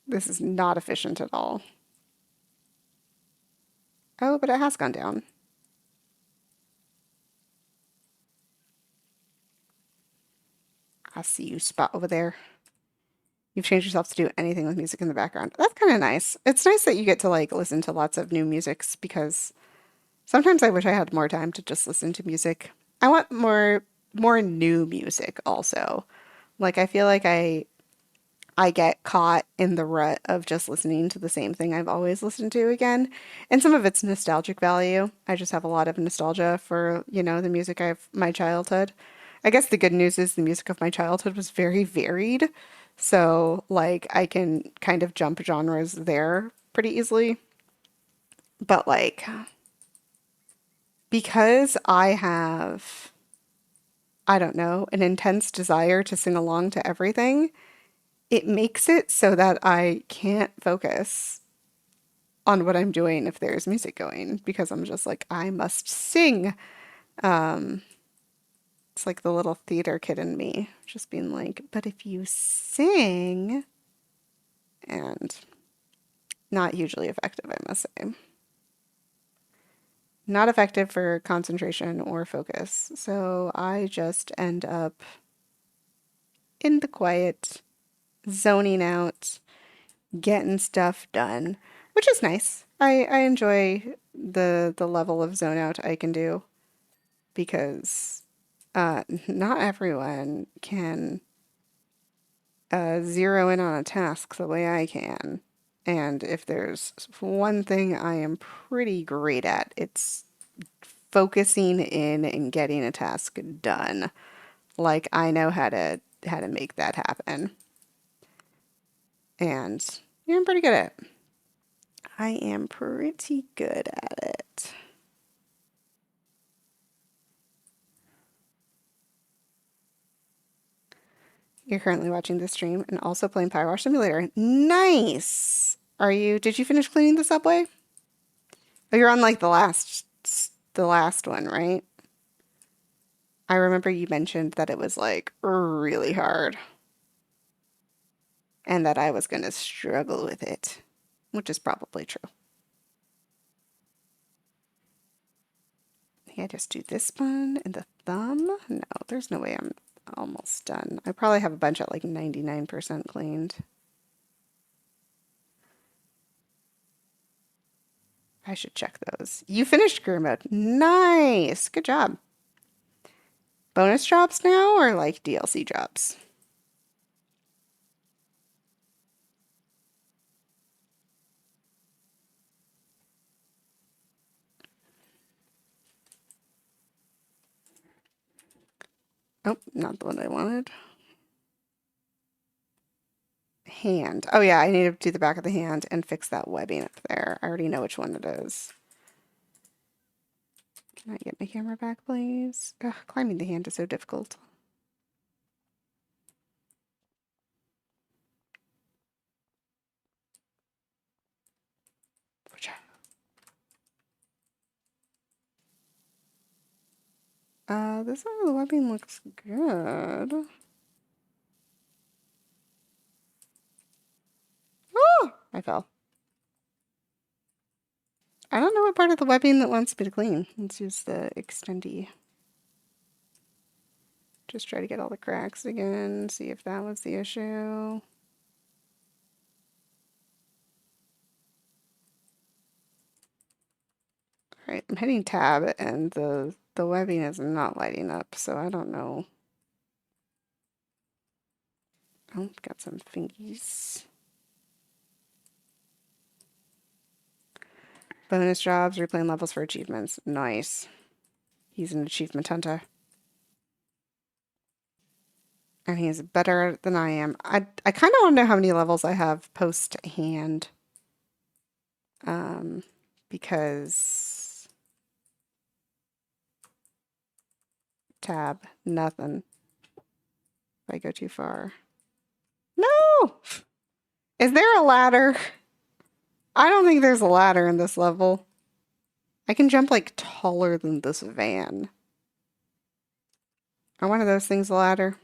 This is not efficient at all. Oh, but it has gone down. I see you spot over there. You've changed yourself to do anything with music in the background. That's kind of nice. It's nice that you get to like listen to lots of new musics because sometimes I wish I had more time to just listen to music. I want more new music also. Like I feel like I get caught in the rut of just listening to the same thing I've always listened to again. And some of it's nostalgic value. I just have a lot of nostalgia for, the music of my childhood. I guess the good news is the music of my childhood was very varied. So, like, I can kind of jump genres there pretty easily. But, like, because I have, I don't know, an intense desire to sing along to everything, it makes it so that I can't focus on what I'm doing if there's music going because I'm just like, I must sing. Um, it's like the little theater kid in me just being like, but if you sing, and not hugely effective, I must say. Not effective for concentration or focus. So I just end up in the quiet, zoning out, getting stuff done, which is nice. I enjoy the level of zone out I can do because not everyone can zero in on a task the way I can. And if there's one thing I am pretty great at, it's focusing in and getting a task done. Like I know how to make that happen. And yeah, I'm pretty good at it. I am pretty good at it. You're currently watching this stream and also playing Powerwash Simulator. Nice. Did you finish cleaning the subway? Oh, you're on like the last one, right? I remember you mentioned that it was like really hard and that I was going to struggle with it, which is probably true. Yeah, just do this one and the thumb. No, there's no way I'm almost done. I probably have a bunch at like 99% cleaned. I should check those. You finished career mode. Nice. Good job. Bonus jobs now or like DLC jobs? Oh, not the one I wanted. Hand. Oh yeah, I need to do the back of the hand and fix that webbing up there. I already know which one it is. Can I get my camera back, please? Ugh, climbing the hand is so difficult. This one, the webbing looks good. Oh, I fell. I don't know what part of the webbing that wants me to clean. Let's use the extendy. Just try to get all the cracks again, see if that was the issue. All right, I'm hitting tab and the webbing is not lighting up, so I don't know. Oh, got some fingies. Bonus jobs, replaying levels for achievements. Nice. He's an achievement hunter. And he's better than I am. I kind of want to know how many levels I have post hand. Because tab, nothing. If I go too far. No! Is there a ladder? I don't think there's a ladder in this level. I can jump like taller than this van. Are one of those things a ladder?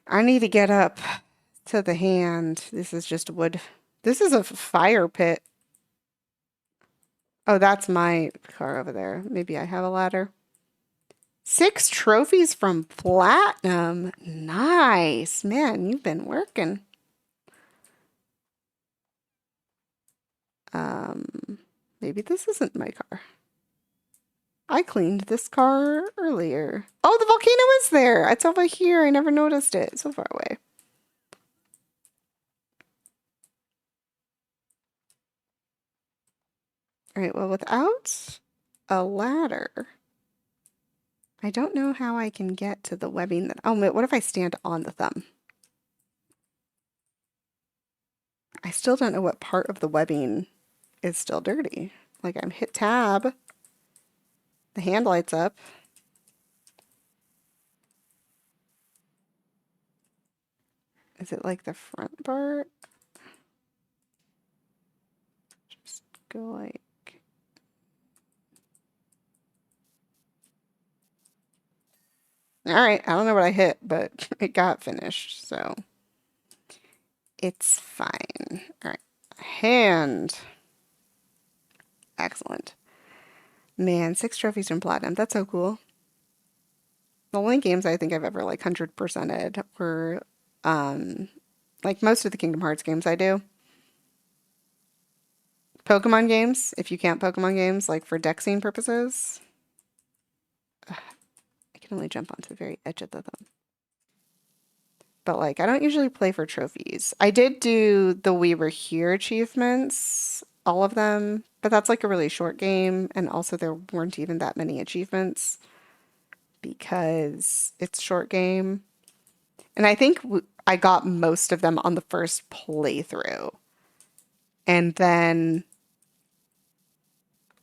I need to get up to the hand. This is just wood. This is a fire pit. Oh, that's my car over there. Maybe I have a ladder. 6 trophies from Platinum. Nice. Man, you've been working. Maybe this isn't my car. I cleaned this car earlier. Oh, the volcano is there. It's over here. I never noticed it. It's so far away. All right, well, without a ladder, I don't know how I can get to the webbing that... Oh, wait, what if I stand on the thumb? I still don't know what part of the webbing is still dirty. Like, I'm hit tab. The hand lights up. Is it like the front part? Just go like... All right, I don't know what I hit, but it got finished, so it's fine. All right, hand. Excellent. Man, 6 trophies from Platinum. That's so cool. The only games I think I've ever like 100%ed were like most of the Kingdom Hearts games I do. Pokemon games, if you count Pokemon games like for deck scene purposes. Ugh, I can only jump onto the very edge of the thumb. But like I don't usually play for trophies. I did do the We Were Here achievements, all of them, but that's like a really short game, and also there weren't even that many achievements because it's short game. And I think I got most of them on the first playthrough. And then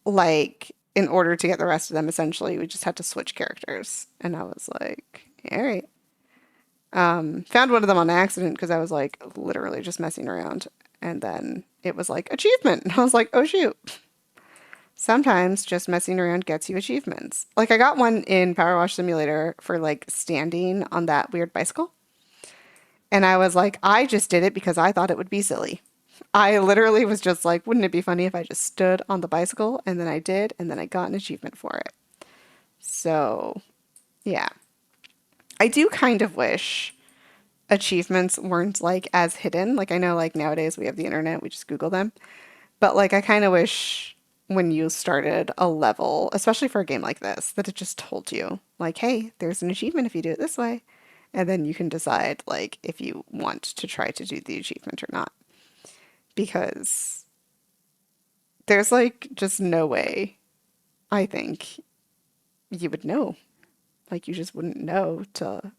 like in order to get the rest of them, essentially we just had to switch characters. And I was like, all right. Found one of them on accident because I was like literally just messing around. And then it was like achievement. And I was like, oh shoot. Sometimes just messing around gets you achievements. Like I got one in Powerwash Simulator for like standing on that weird bicycle. And I was like, I just did it because I thought it would be silly. I literally was just like, wouldn't it be funny if I just stood on the bicycle? And then I did, and then I got an achievement for it. So, yeah. I do kind of wish achievements weren't like as hidden. Like I know like nowadays we have the internet, we just Google them. But like I kind of wish when you started a level, especially for a game like this, that it just told you like, hey, there's an achievement if you do it this way. And then you can decide like if you want to try to do the achievement or not. Because there's like just no way I think you would know. Like you just wouldn't know to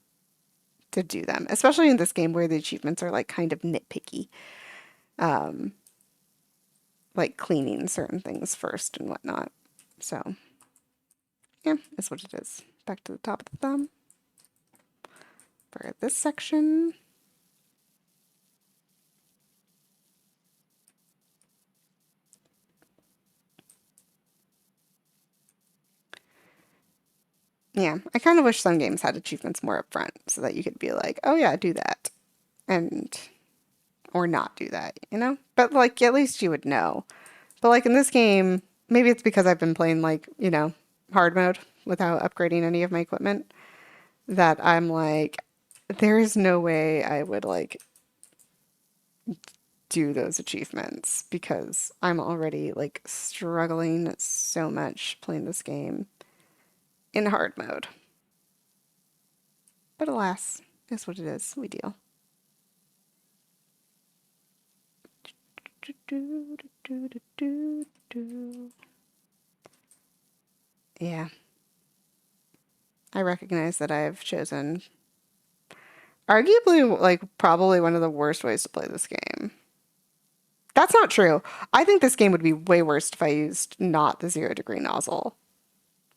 do them, especially in this game where the achievements are like kind of nitpicky, um, like cleaning certain things first and whatnot. So yeah, that's what it is. Back to the top of the thumb for this section. Yeah, I kind of wish some games had achievements more upfront so that you could be like, oh yeah, do that, and or not do that, you know? But like at least you would know. But like in this game, maybe it's because I've been playing like, hard mode without upgrading any of my equipment that I'm like, there is no way I would like do those achievements because I'm already like struggling so much playing this game in hard mode. But alas, is what it is. We deal. Yeah, I recognize that I've chosen arguably like probably one of the worst ways to play this game. That's not true. I think this game would be way worse if I used not the 0 degree nozzle.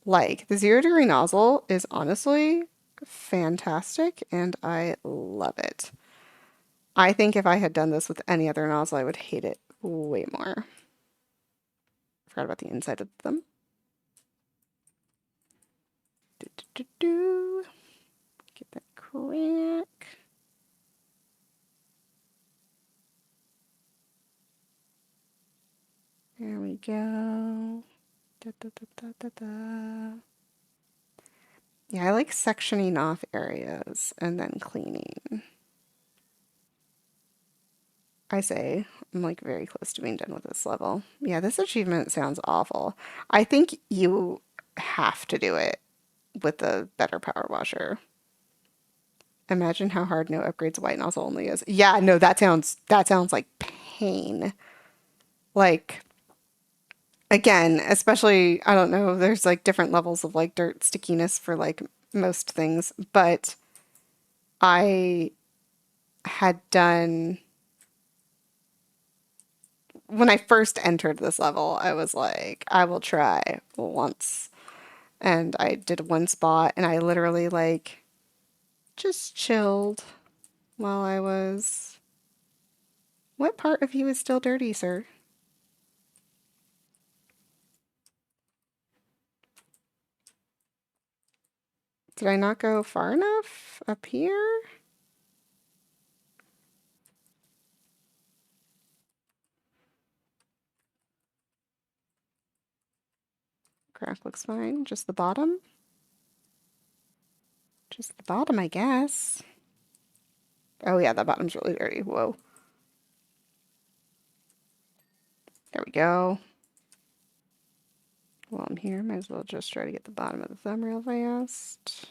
Like, the 0 degree nozzle is honestly fantastic and I love it. I think if I had done this with any other nozzle, I would hate it way more. Forgot about the inside of them. Do, do, do, do. Get that crack. There we go. Da, da, da, da, da, da. Yeah, I like sectioning off areas and then cleaning. I say I'm like very close to being done with this level. Yeah, this achievement sounds awful. I think you have to do it with a better power washer. Imagine how hard no upgrades white nozzle only is. Yeah, no, that sounds like pain. Like again, especially I don't know, there's like different levels of like dirt stickiness for like most things, but I had done when I first entered this level, I was like, I will try once. And I did one spot and I literally like just chilled while I was. What part of you is still dirty, sir? Did I not go far enough up here? Crack looks fine. Just the bottom? Just the bottom, I guess. Oh yeah, that bottom's really dirty. Whoa. There we go. While I'm here, might as well just try to get the bottom of the thumb real fast.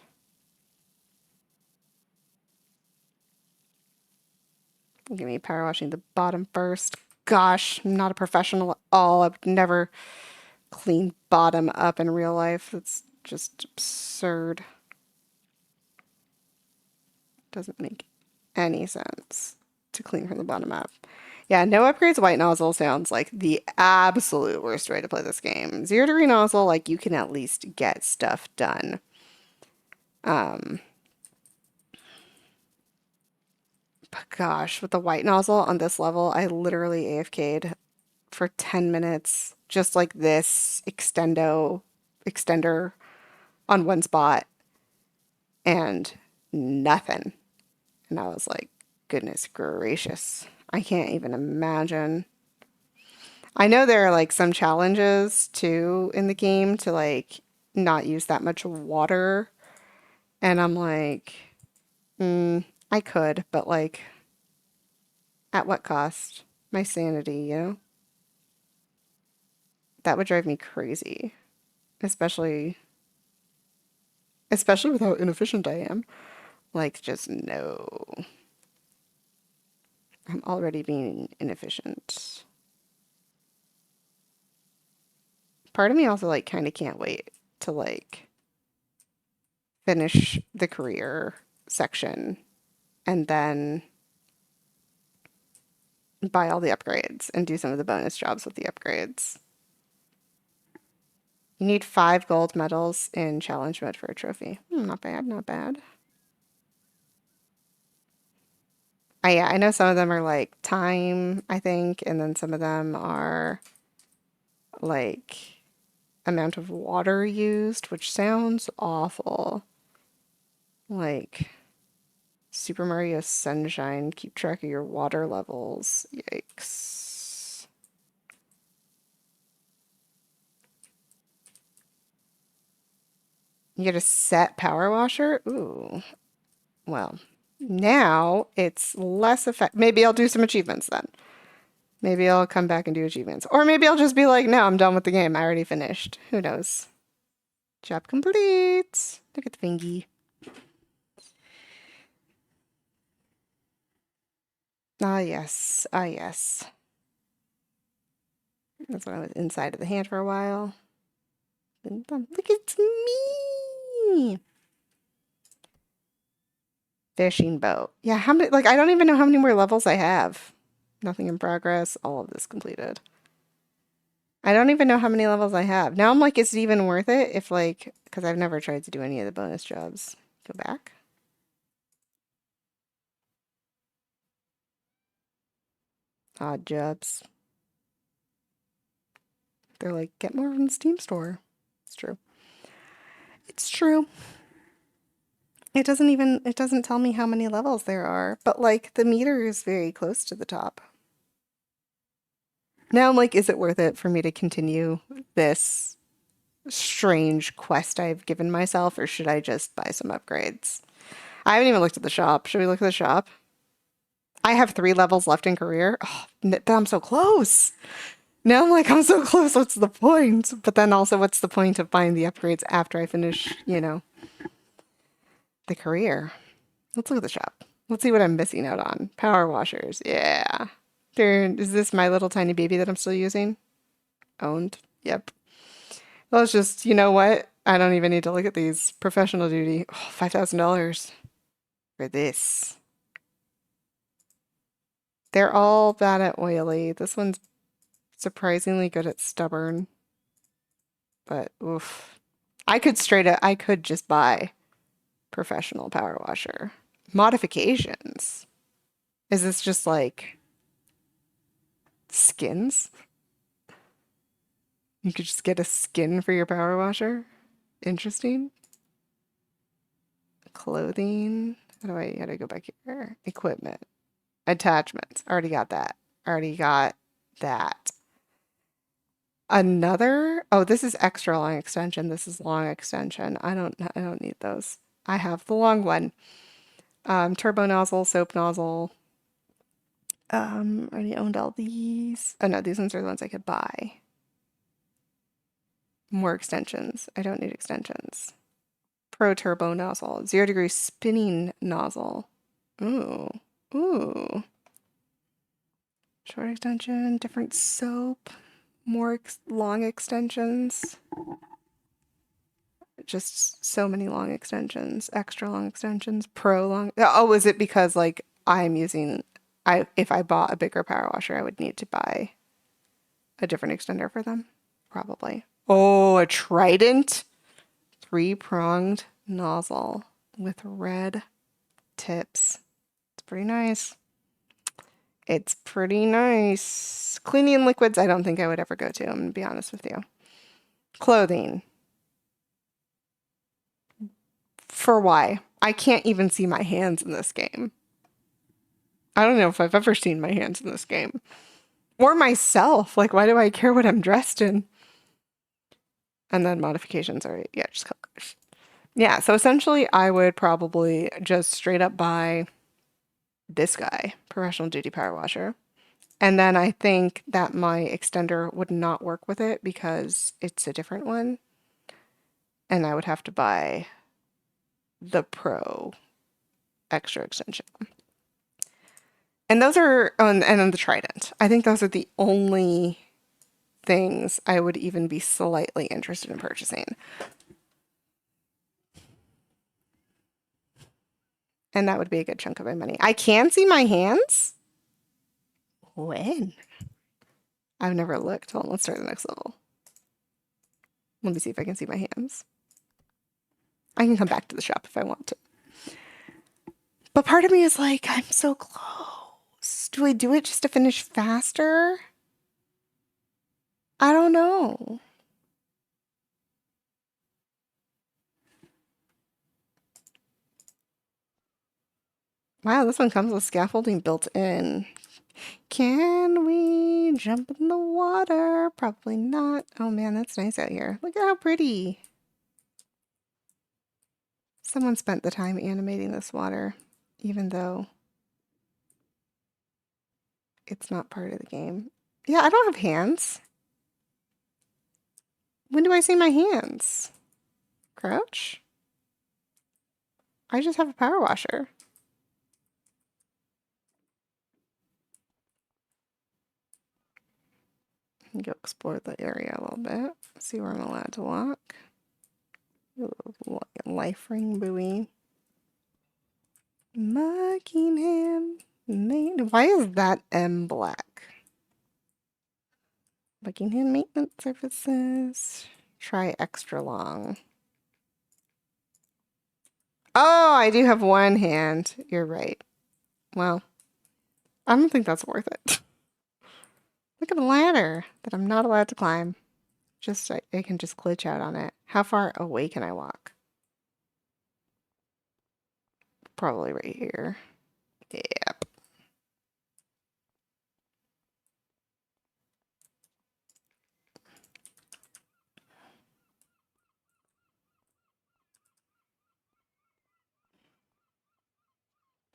Give me power washing the bottom first. Gosh, I'm not a professional at all. I would never clean bottom up in real life. That's just absurd. Doesn't make any sense to clean from the bottom up. Yeah, no upgrades white nozzle sounds like the absolute worst way to play this game. 0 degree nozzle, like you can at least get stuff done. But gosh, with the white nozzle on this level, I literally AFK'd for 10 minutes, just like this extender on one spot and nothing. And I was like, goodness gracious. I can't even imagine. I know there are like some challenges too in the game to like not use that much water. And I'm like, I could, but like, at what cost? My sanity, you know? That would drive me crazy, especially especially with how inefficient I am. Like, just no. I'm already being inefficient. Part of me also like kind of can't wait to like finish the career section and then buy all the upgrades and do some of the bonus jobs with the upgrades. You need 5 gold medals in challenge mode for a trophy. Not bad, not bad. Yeah, I know some of them are like time, I think, and then some of them are like amount of water used, which sounds awful. Like Super Mario Sunshine, keep track of your water levels. Yikes. You get a set power washer? Ooh. Well, now it's less effective. Maybe I'll do some achievements then. Maybe I'll come back and do achievements. Or maybe I'll just be like, no, I'm done with the game. I already finished. Who knows? Job complete. Look at the thingy. Ah, yes. Ah, yes. That's when I was inside of the hand for a while. Look, it's me. Fishing boat. Yeah, how many, like, I don't even know how many more levels I have. Nothing in progress. All of this completed. I don't even know how many levels I have. Now I'm like, is it even worth it if, like, because I've never tried to do any of the bonus jobs. Go back. Odd jobs. They're like, get more from the Steam store. It's true. It's true. It doesn't tell me how many levels there are, but like the meter is very close to the top. Now I'm like, is it worth it for me to continue this strange quest I've given myself, or should I just buy some upgrades? I haven't even looked at the shop. Should we look at the shop? I have 3 levels left in career. Oh, but I'm so close. Now I'm like, I'm so close. What's the point? But then also, what's the point of buying the upgrades after I finish, the career? Let's look at the shop. Let's see what I'm missing out on. Power washers. Yeah. Is this my little tiny baby that I'm still using? Owned. Yep. Well, it's just, you know what? I don't even need to look at these. Professional duty. Oh, $5,000 for this. They're all bad at oily. This one's surprisingly good at stubborn. But oof. I could just buy professional power washer. Modifications. Is this just like skins? You could just get a skin for your power washer? Interesting. Clothing. How do I go back here? Equipment. Attachments. Already got that. Already got that. Oh, this is extra long extension. This is long extension. I don't need those. I have the long one. Turbo nozzle, soap nozzle. Already owned all these. Oh no, these ones are the ones I could buy. More extensions. I don't need extensions. Pro turbo nozzle. 0-degree spinning nozzle. Ooh. Ooh. Short extension, different soap, more long extensions. Just so many long extensions, extra long extensions, pro long. Oh, is it because like if I bought a bigger power washer, I would need to buy a different extender for them? Probably. Oh, a trident, 3-pronged nozzle with red tips. It's pretty nice. It's pretty nice. Cleaning liquids, I don't think I would ever go to. I'm going to be honest with you. Clothing. For why? I can't even see my hands in this game. I don't know if I've ever seen my hands in this game. Or myself. Like, why do I care what I'm dressed in? And then modifications are, yeah, just colors. Yeah, so essentially I would probably just straight up buy this guy, professional duty power washer. And then I think that my extender would not work with it because it's a different one. And I would have to buy the Pro extra extension. And those are, oh, and then the Trident. I think those are the only things I would even be slightly interested in purchasing. And that would be a good chunk of my money. I can see my hands? When? I've never looked. Hold on, let's start the next level. Let me see if I can see my hands. I can come back to the shop if I want to. But part of me is like, I'm so close. Do I do it just to finish faster? I don't know. Wow, this one comes with scaffolding built in. Can we jump in the water? Probably not. Oh man, that's nice out here. Look at how pretty. Someone spent the time animating this water, even though it's not part of the game. Yeah, I don't have hands. When do I see my hands? Crouch? I just have a power washer. Go explore the area a little bit. See where I'm allowed to walk. Life ring buoy. Buckingham. Why is that M black? Buckingham maintenance services. Try extra long. Oh, I do have one hand. You're right. Well, I don't think that's worth it. Look at the ladder that I'm not allowed to climb. Just I can just glitch out on it. How far away can I walk? Probably right here. Yep.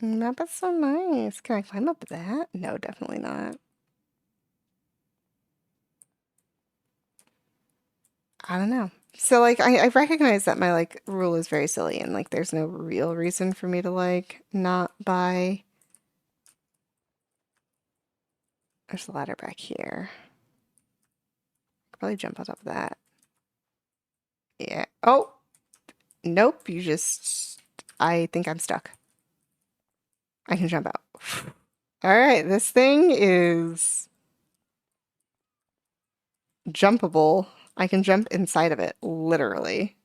Map is so nice. Can I climb up that? No, definitely not. I don't know. So like I recognize that my like rule is very silly and like there's no real reason for me to like not buy. There's a ladder back here. Could probably jump on top of that. Yeah. Oh, nope. You just I think I'm stuck. I can jump out. All right, this thing is jumpable. I can jump inside of it, literally.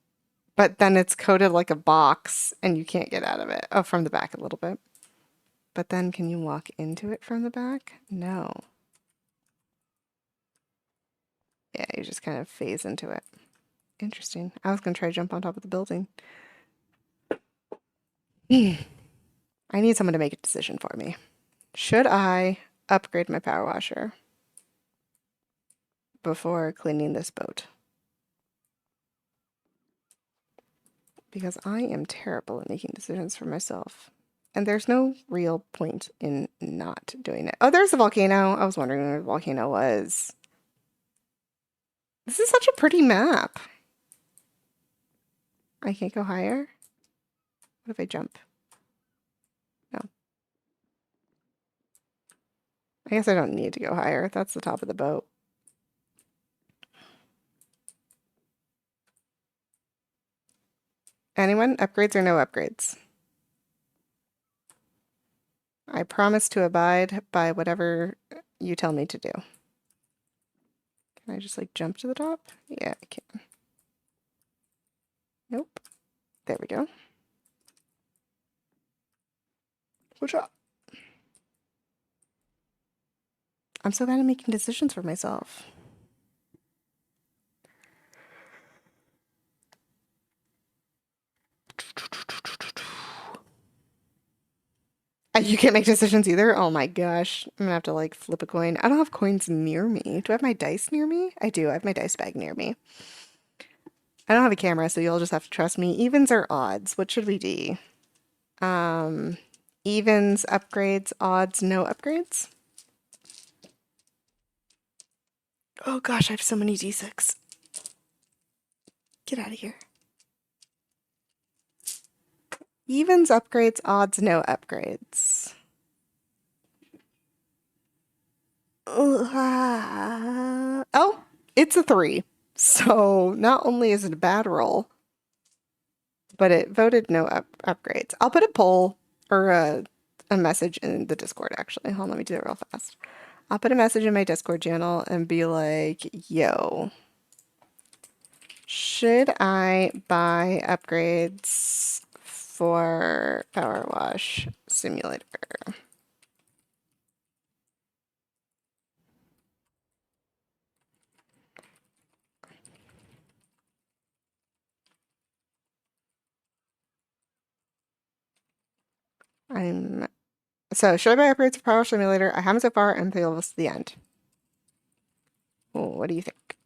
But then it's coated like a box and you can't get out of it. Oh, from the back a little bit. But then can you walk into it from the back? No. Yeah, you just kind of phase into it. Interesting. I was going to try to jump on top of the building. I need someone to make a decision for me. Should I upgrade my power washer before cleaning this boat? Because I am terrible at making decisions for myself. And there's no real point in not doing it. Oh, there's a volcano. I was wondering where the volcano was. This is such a pretty map. I can't go higher? What if I jump? No. I guess I don't need to go higher. That's the top of the boat. Anyone? Upgrades or no upgrades? I promise to abide by whatever you tell me to do. Can I just like jump to the top? Yeah, I can. Nope. There we go. Good job. I'm so bad at making decisions for myself. You can't make decisions either? Oh my gosh. I'm gonna have to like flip a coin. I don't have coins near me. Do I have my dice near me? I do. I have my dice bag near me. I don't have a camera, so you'll just have to trust me. Evens or odds? What should we do? Evens, upgrades, odds, no upgrades? Oh gosh, I have so many D6. Get out of here. Evens upgrades, odds no upgrades. Oh, it's a 3. So not only is it a bad roll, but it voted no upgrades. I'll put a poll or a message in the Discord, actually. Hold on, let me do it real fast. I'll put a message in my Discord channel and be like, yo, should I buy upgrades for Powerwash Simulator? Should I buy upgrades for Powerwash Simulator? I haven't so far, and feel this to the end. Oh, what do you think?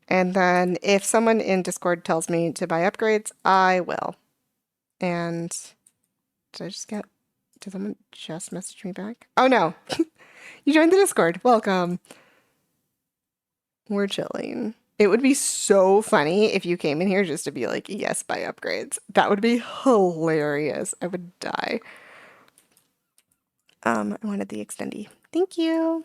And then if someone in Discord tells me to buy upgrades, I will. And did someone just message me back? Oh no, you joined the Discord. Welcome. We're chilling. It would be so funny if you came in here just to be like, yes, buy upgrades. That would be hilarious. I would die. I wanted the extendy. Thank you.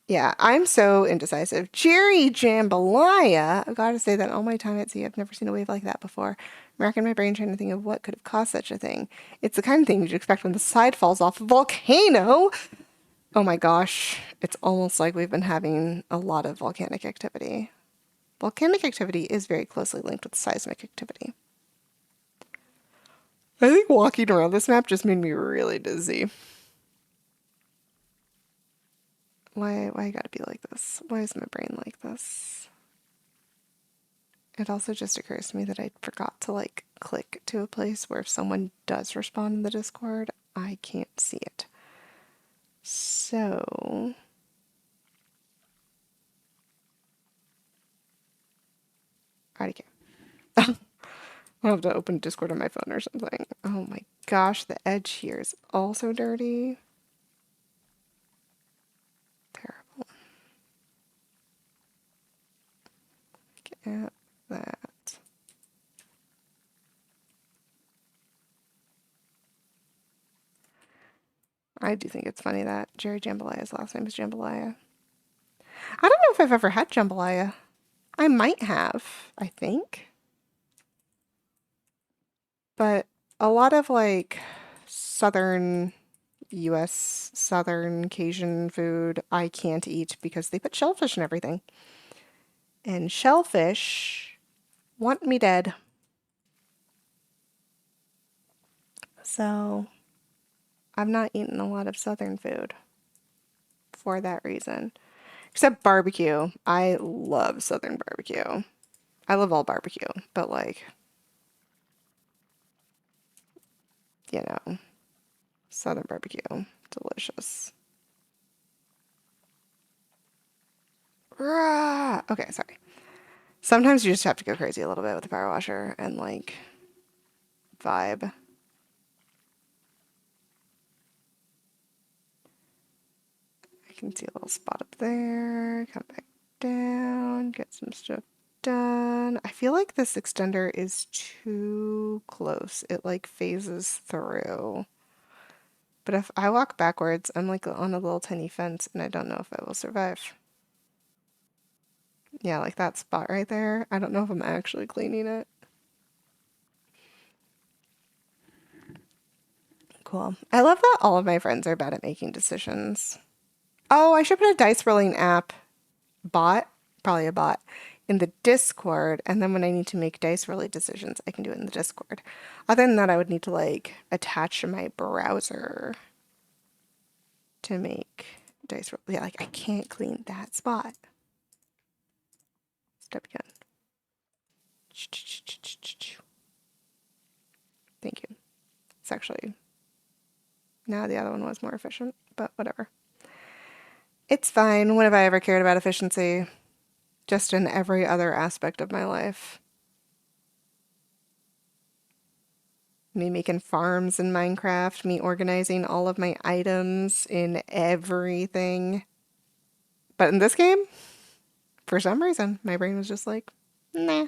Yeah, I'm so indecisive. Jerry Jambalaya. I've got to say that all my time at sea, I've never seen a wave like that before. I'm racking my brain trying to think of what could have caused such a thing. It's the kind of thing you'd expect when the side falls off a volcano. Oh my gosh. It's almost like we've been having a lot of volcanic activity. Volcanic activity is very closely linked with seismic activity. I think walking around this map just made me really dizzy. Why I gotta be like this? Why is my brain like this? It also just occurs to me that I forgot to like click to a place where if someone does respond in the Discord, I can't see it. So alrighty, okay. I'll have to open Discord on my phone or something. Oh my gosh, the edge here is also dirty. Terrible. Look at that. I do think it's funny that Jerry Jambalaya's last name is Jambalaya. I don't know if I've ever had jambalaya. I might have, I think. But a lot of like southern US, southern Cajun food I can't eat because they put shellfish in everything. And shellfish want me dead. So I've not eaten a lot of southern food for that reason. Except barbecue. I love southern barbecue. I love all barbecue, but like, you know, southern barbecue, delicious. Rah! Okay, sorry. Sometimes you just have to go crazy a little bit with the power washer and like vibe. I can see a little spot up there. Come back down, get some stuff done. I feel like this extender is too close. It like phases through. But if I walk backwards, I'm like on a little tiny fence and I don't know if I will survive. Yeah, like that spot right there. I don't know if I'm actually cleaning it. Cool. I love that all of my friends are bad at making decisions. Oh, I should put a dice rolling app probably a bot, in the Discord, and then when I need to make dice rolling decisions, I can do it in the Discord. Other than that, I would need to like attach my browser to make dice roll. Yeah, like I can't clean that spot. Step again. Thank you. It's actually, now the other one was more efficient, but whatever. It's fine. When have I ever cared about efficiency? Just in every other aspect of my life. Me making farms in Minecraft, me organizing all of my items in everything. But in this game, for some reason, my brain was just like, nah.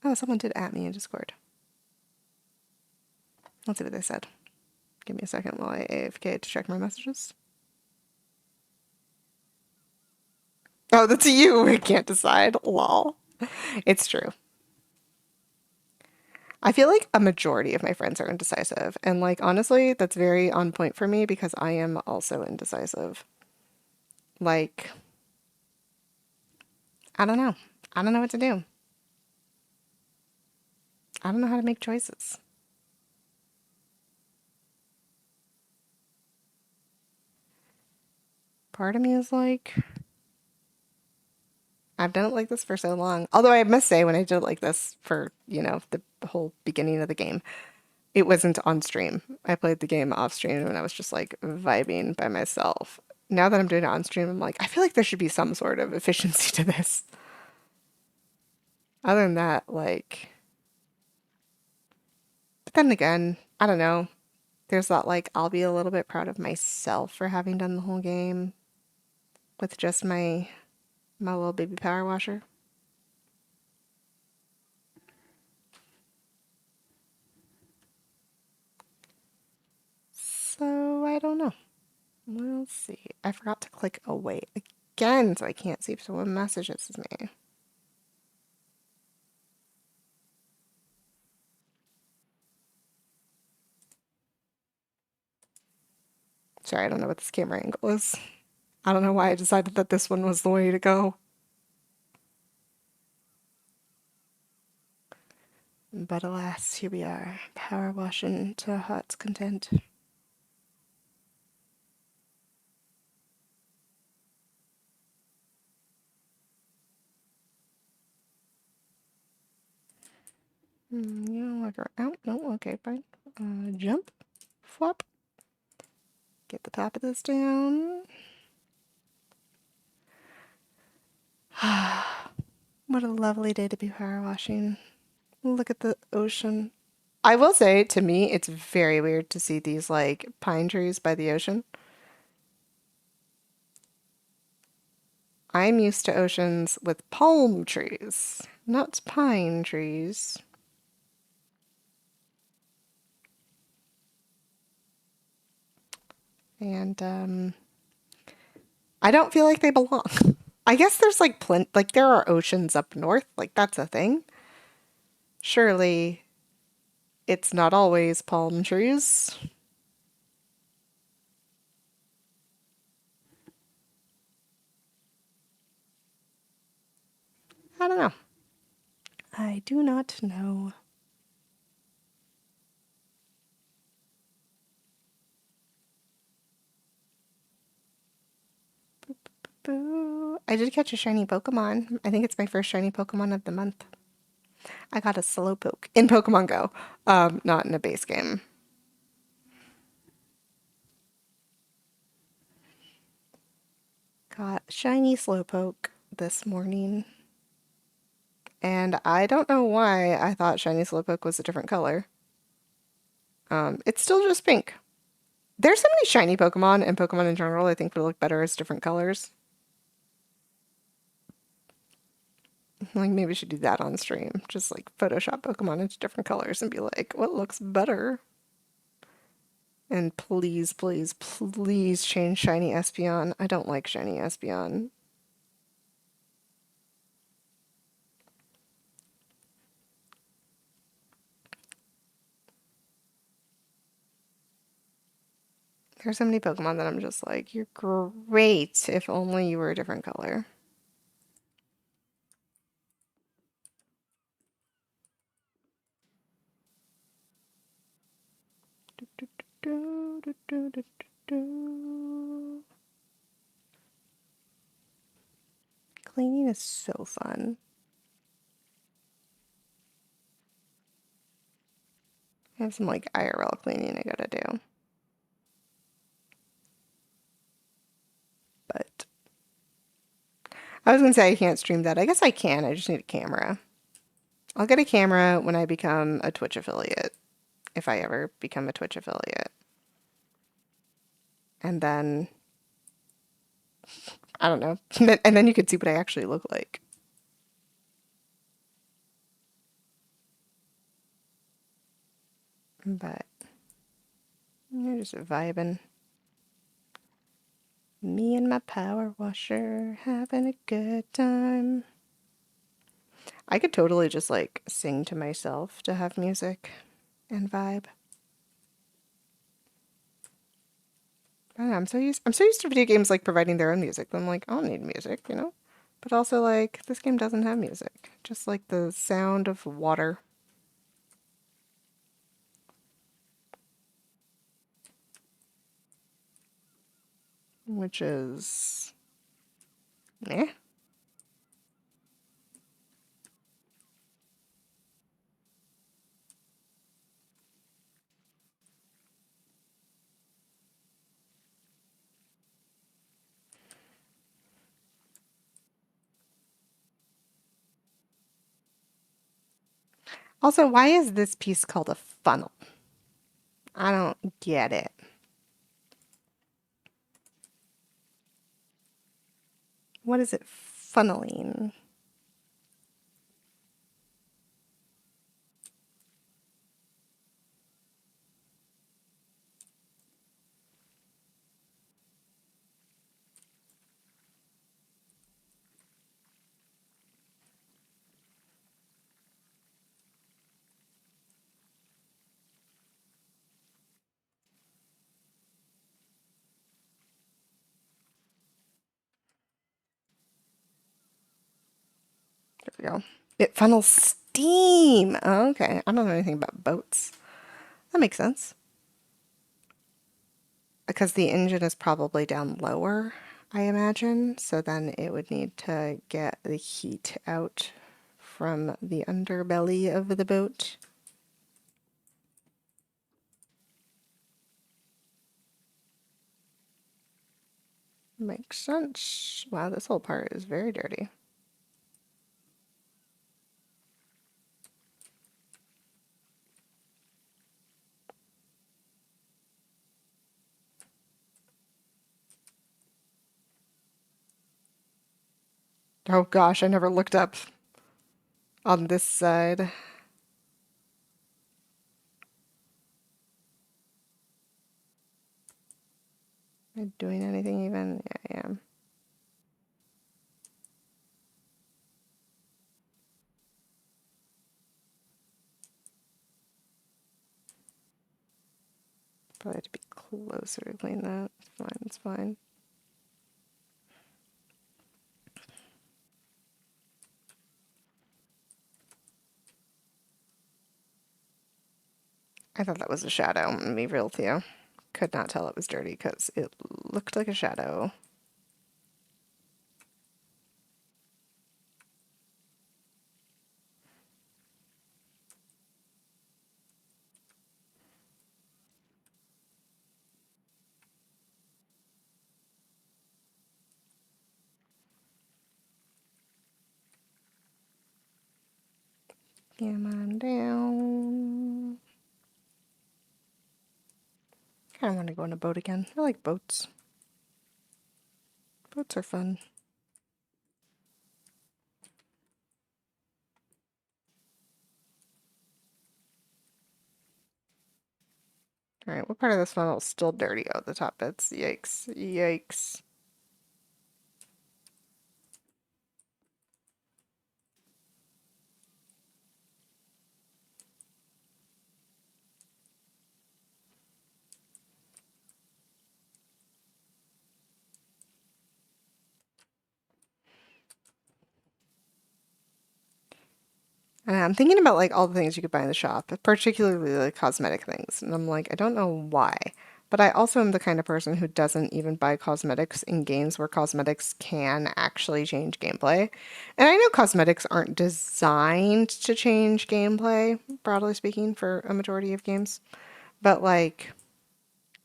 Oh, someone did at me in Discord. Let's see what they said. Give me a second while I AFK to check my messages. Oh, that's you. I can't decide. Lol. It's true. I feel like a majority of my friends are indecisive. And like honestly, that's very on point for me because I am also indecisive. Like, I don't know. I don't know what to do. I don't know how to make choices. Part of me is like, I've done it like this for so long. Although I must say, when I did it like this for, the whole beginning of the game, it wasn't on stream. I played the game off stream and I was just like vibing by myself. Now that I'm doing it on stream, I'm like, I feel like there should be some sort of efficiency to this. Other than that, like, but then again, I don't know. There's that, like, I'll be a little bit proud of myself for having done the whole game with just my little baby power washer. So I don't know. We'll see. I forgot to click away again, so I can't see if someone messages me. Sorry, I don't know what this camera angle is. I don't know why I decided that this one was the way to go. But alas, here we are, power washing to heart's content. Look around. No, okay, fine. Jump, flop. Get the top of this down. What a lovely day to be power washing. Look at the ocean. I will say, to me, it's very weird to see these like pine trees by the ocean. I'm used to oceans with palm trees, not pine trees. And I don't feel like they belong. I guess there's like like there are oceans up north, like that's a thing. Surely it's not always palm trees. I don't know. I do not know. Boo. I did catch a shiny Pokemon. I think it's my first shiny Pokemon of the month. I got a Slowpoke in Pokemon Go, not in a base game. Got shiny Slowpoke this morning. And I don't know why I thought shiny Slowpoke was a different color. It's still just pink. There's so many shiny Pokemon and Pokemon in general I think would look better as different colors. Like maybe we should do that on stream. Just like Photoshop Pokemon into different colors and be like, what looks better? And please, please, please change shiny Espeon. I don't like shiny Espeon. There's so many Pokemon that I'm just like, you're great if only you were a different color. Cleaning is so fun. I have some like IRL cleaning I gotta do. But I was gonna say I can't stream that. I guess I can. I just need a camera. I'll get a camera when I become a Twitch affiliate. if I ever become a Twitch affiliate. And then, I don't know. And then you could see what I actually look like. But you're just vibing. Me and my power washer having a good time. I could totally just like sing to myself to have music and vibe. I don't know, I'm so used to video games like providing their own music. I'm like, I don't need music, you know? But also like this game doesn't have music. Just like the sound of water. Which is eh. Also, why is this piece called a funnel? I don't get it. What is it funneling? There we go. It funnels steam. Oh, okay. I don't know anything about boats. That makes sense. Because the engine is probably down lower, I imagine. So then it would need to get the heat out from the underbelly of the boat. Makes sense. Wow, this whole part is very dirty. Oh gosh, I never looked up on this side. Am I doing anything even? Yeah, I am. Probably have to be closer to clean that. It's fine, it's fine. I thought that was a shadow. I'm gonna be real with you. Could not tell it was dirty because it looked like a shadow. Come on down. Kind of want to go on a boat again. I like boats. Boats are fun. All right, what part of this funnel is still dirty? Oh, the top bits. Yikes. Yikes. And I'm thinking about like all the things you could buy in the shop, particularly the cosmetic things. And I'm like, I don't know why. But I also am the kind of person who doesn't even buy cosmetics in games where cosmetics can actually change gameplay. And I know cosmetics aren't designed to change gameplay, broadly speaking, for a majority of games, but like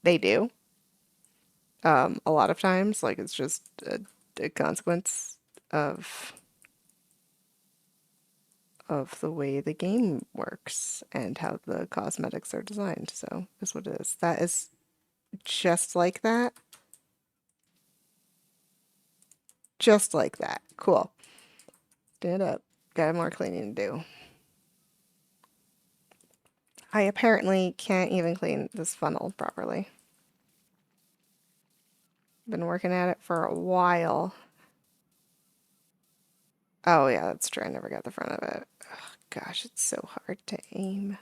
they do. A lot of times, like it's just a consequence of of the way the game works and how the cosmetics are designed. So that's what it is. That is just like that. Just like that. Cool. Stand up. Got more cleaning to do. I apparently can't even clean this funnel properly. Been working at it for a while. Oh yeah, that's true. I never got the front of it. Ugh, gosh, it's so hard to aim.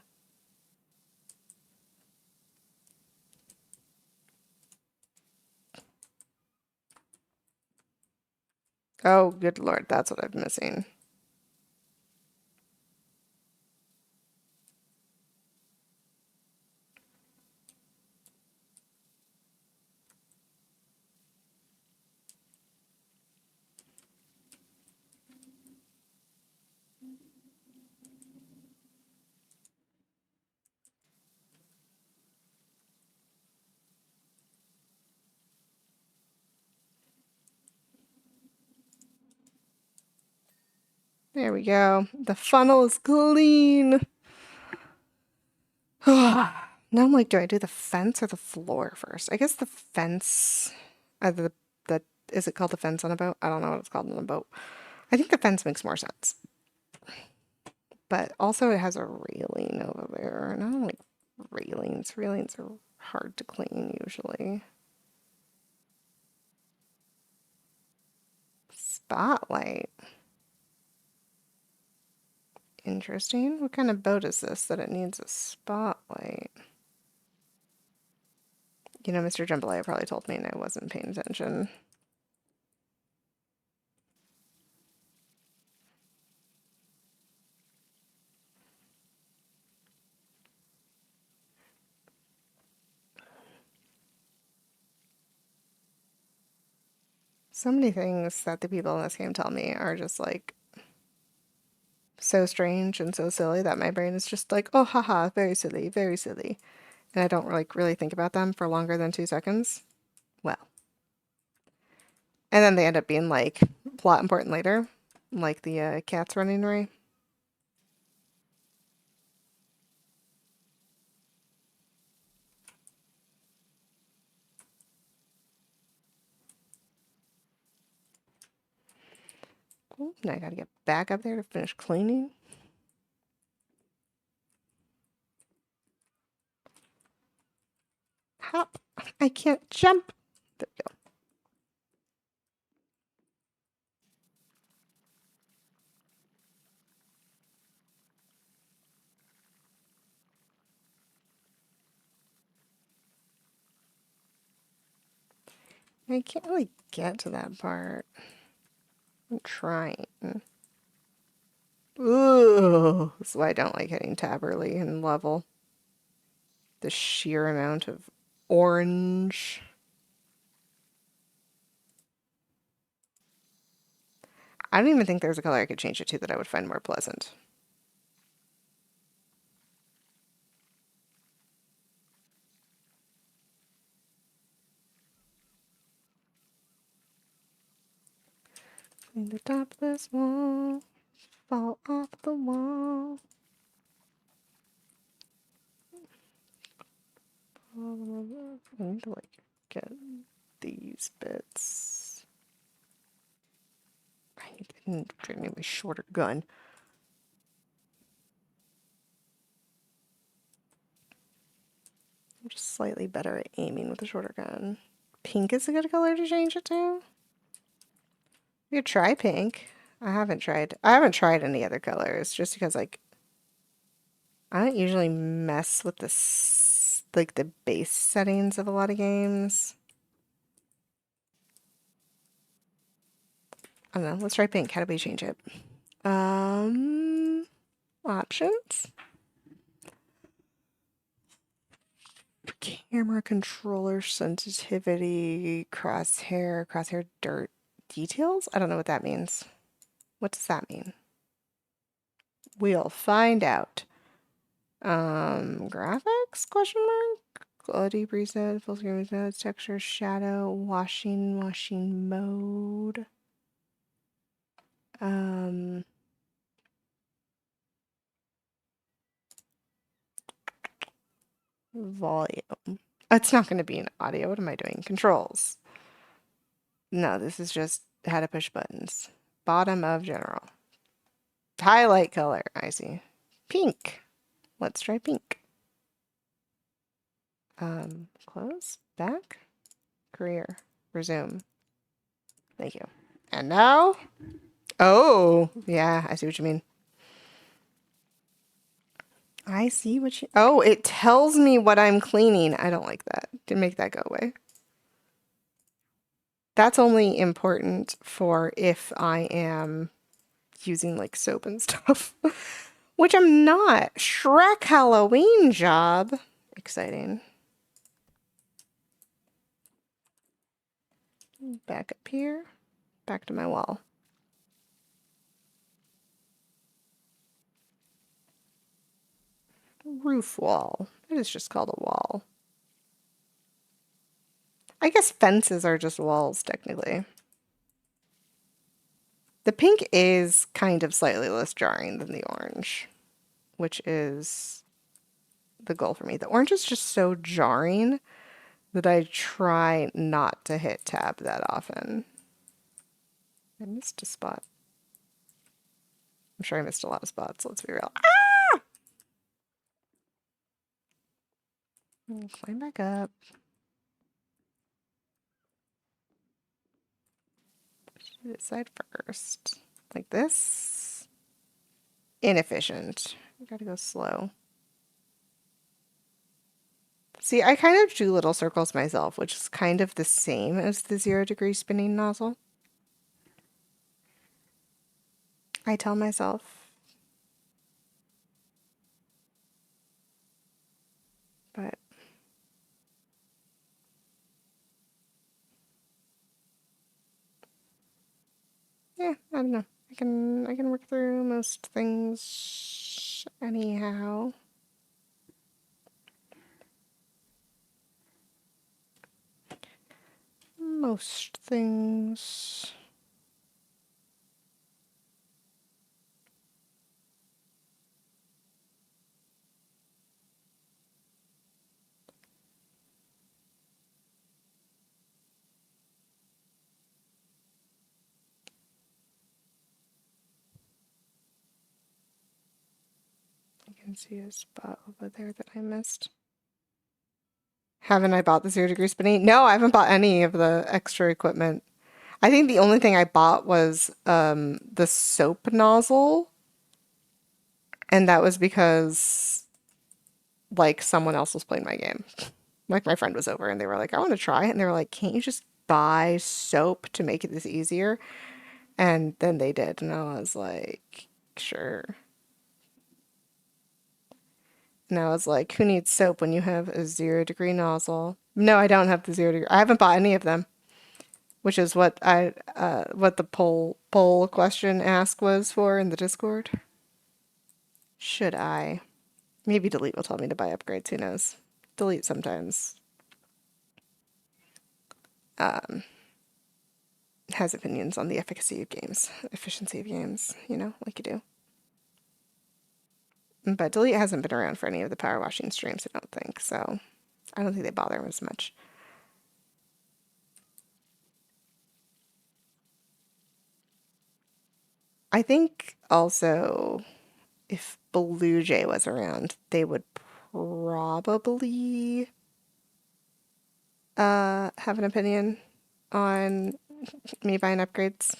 Oh, good Lord, that's what I'm missing. There we go. The funnel is clean. Now I'm like, do I do the fence or the floor first? I guess the fence. The is it called the fence on a boat? I don't know what it's called on a boat. I think the fence makes more sense. But also it has a railing over there, and I don't like railings. Railings are hard to clean usually. Spotlight. Interesting. What kind of boat is this that it needs a spotlight? You know, Mr. Jambalaya probably told me and I wasn't paying attention. So many things that the people in this game tell me are just like so strange and so silly that my brain is just like, oh, haha, very silly, very silly. And I don't like really think about them for longer than 2 seconds. Well, and then they end up being like plot important later, like the cats running away. Cool. Now I gotta get back up there to finish cleaning. Hop! I can't jump. There we go. I can't really get to that part. I'm trying. Ooh, that's why I don't like hitting tab early in level. The sheer amount of orange. I don't even think there's a color I could change it to that I would find more pleasant. Clean the top of this wall. Fall off the wall. I need to like get these bits. I need to need a shorter gun. I'm just slightly better at aiming with a shorter gun. Pink is a good color to change it to. You could try pink. I haven't tried any other colors just because like I don't usually mess with like the base settings of a lot of games. I don't know. Let's try pink. How do we change it? Options. Camera controller sensitivity, crosshair dirt details? I don't know what that means. What does that mean? We'll find out. Graphics? Question mark? Quality preset, full screen modes, texture, shadow, washing mode. Volume. It's not going to be an audio. What am I doing? Controls. No, this is just how to push buttons. Bottom of general. Highlight color. I see. Pink. Let's try pink. Close. Back. Career. Resume. Thank you. And now? Oh, yeah, I see what you mean. I see what you... Oh, it tells me what I'm cleaning. I don't like that. To make that go away. That's only important for if I am using like soap and stuff, which I'm not. Shrek Halloween job. Exciting. Back up here. Back to my wall. Roof wall. It is just called a wall. I guess fences are just walls, technically. The pink is kind of slightly less jarring than the orange, which is the goal for me. The orange is just so jarring that I try not to hit tab that often. I missed a spot. I'm sure I missed a lot of spots, let's be real. Ah! Climb back up. Do this side first. Like this. Inefficient. I gotta go slow. See, I kind of do little circles myself, which is kind of the same as the 0-degree spinning nozzle. I tell myself. But yeah, I don't know. I can work through most things anyhow. Most things. I can see a spot over there that I missed. Haven't I bought the 0-degree spinning? No, I haven't bought any of the extra equipment. I think the only thing I bought was the soap nozzle. And that was because like someone else was playing my game. Like my friend was over and they were like, I want to try it. And they were like, can't you just buy soap to make it this easier? And then they did. And I was like, sure. And I was like, who needs soap when you have a 0-degree nozzle? No, I don't have the 0-degree. I haven't bought any of them, which is what what the poll question ask was for in the Discord. Should I? Maybe Delete will tell me to buy upgrades. Who knows? Delete sometimes has opinions on the efficacy of games, efficiency of games, you know, like you do. But Delete hasn't been around for any of the power washing streams, I don't think, so I don't think they bother as much. I think also if Blue Jay was around, they would probably have an opinion on me buying upgrades.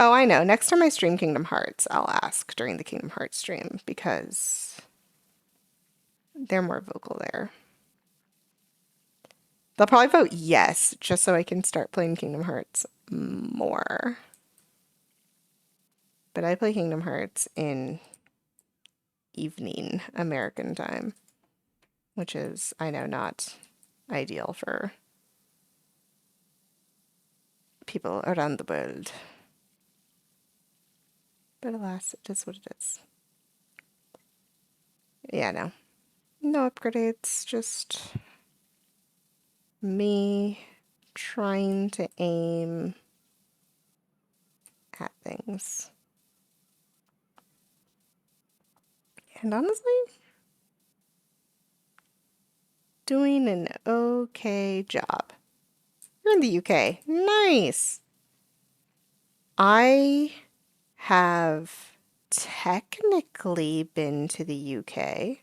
Oh, I know. Next time I stream Kingdom Hearts, I'll ask during the Kingdom Hearts stream because they're more vocal there. They'll probably vote yes, just so I can start playing Kingdom Hearts more. But I play Kingdom Hearts in evening American time, which is, I know, not ideal for people around the world. But alas, it is what it is. Yeah, no. No upgrades, just me trying to aim at things. And honestly, doing an okay job. You're in the UK. Nice. I have technically been to the UK.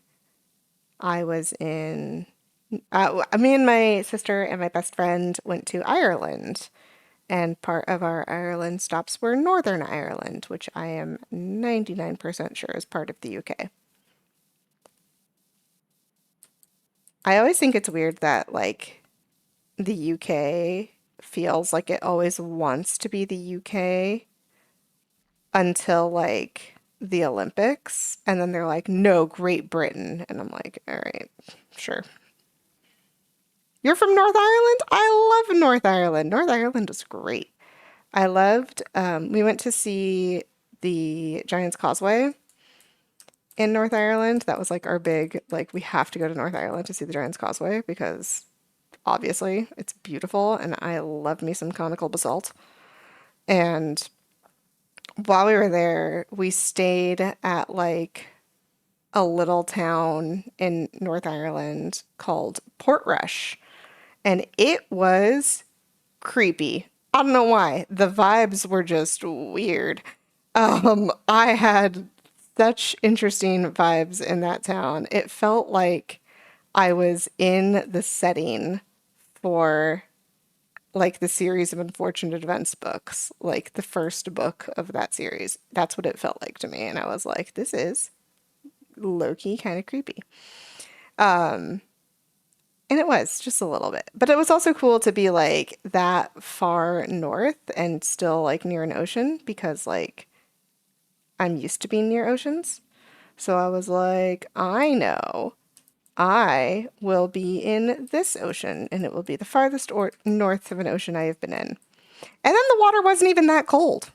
I was in, me and my sister and my best friend went to Ireland, and part of our Ireland stops were Northern Ireland, which I am 99% sure is part of the UK. I always think it's weird that, like, the UK feels like it always wants to be the UK until like the Olympics, and then they're like, no, Great Britain. And I'm like, all right, sure. You're from North Ireland? I love North Ireland. North Ireland was great. I loved, we went to see the Giant's Causeway in North Ireland. That was like our big, like, we have to go to North Ireland to see the Giant's Causeway because obviously it's beautiful and I love me some conical basalt. And while we were there, we stayed at like a little town in North Ireland called Portrush, and it was creepy. I don't know why. The vibes were just weird. I had such interesting vibes in that town. It felt like I was in the setting for like the series of unfortunate events books, like the first book of that series. That's what it felt like to me. And I was like, this is low-key kind of creepy. And it was just a little bit. But it was also cool to be like that far north and still like near an ocean because like I'm used to being near oceans. So I was like, I know I will be in this ocean and it will be the farthest or north of an ocean I have been in. And then the water wasn't even that cold.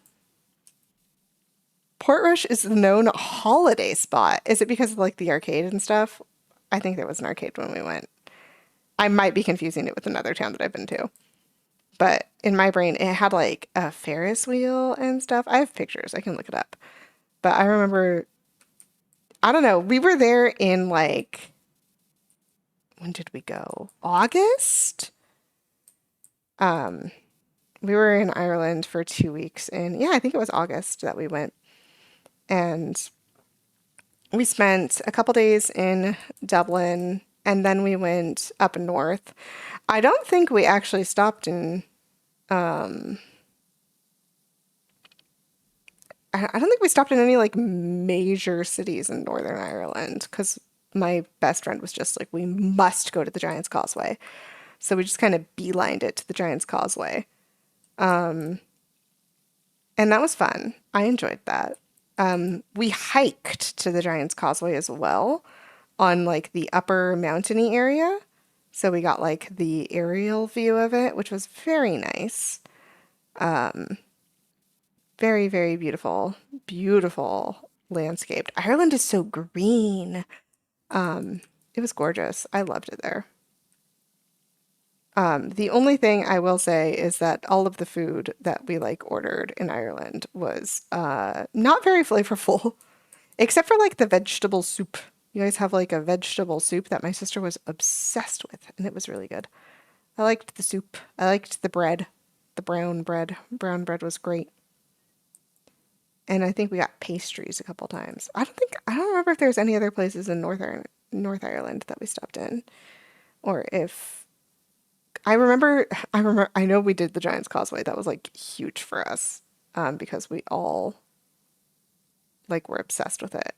Portrush is the known holiday spot. Is it because of like the arcade and stuff? I think there was an arcade when we went. I might be confusing it with another town that I've been to. But in my brain, it had like a Ferris wheel and stuff. I have pictures, I can look it up. But I remember, I don't know, we were there in like, when did we go? August? We were in Ireland for 2 weeks, and yeah, I think it was August that we went. And we spent a couple days in Dublin, and then we went up north. I don't think we actually stopped in, I don't think we stopped in any like major cities in Northern Ireland because my best friend was just like, we must go to the Giant's Causeway. So we just kind of beelined it to the Giant's Causeway. And that was fun. I enjoyed that. We hiked to the Giant's Causeway as well on like the upper mountainy area. So we got like the aerial view of it, which was very nice. Very, very beautiful, beautiful landscaped. Ireland is so green. It was gorgeous. I loved it there. The only thing I will say is that all of the food that we like ordered in Ireland was not very flavorful, except for like the vegetable soup. You guys have like a vegetable soup that my sister was obsessed with, and it was really good. I liked the soup. I liked the bread, the brown bread. Brown bread was great. And I think we got pastries a couple times. I don't remember if there's any other places in North Ireland that we stopped in, or if I know we did the Giant's Causeway. That was like huge for us, because we all like were obsessed with it.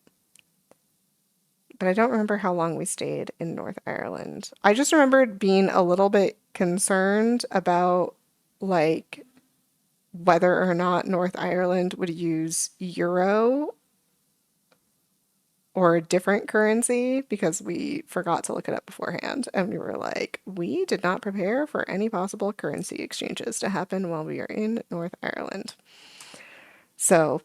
But I don't remember how long we stayed in North Ireland. I just remembered being a little bit concerned about like whether or not North Ireland would use euro or a different currency because we forgot to look it up beforehand. And we were like, we did not prepare for any possible currency exchanges to happen while we are in North Ireland. So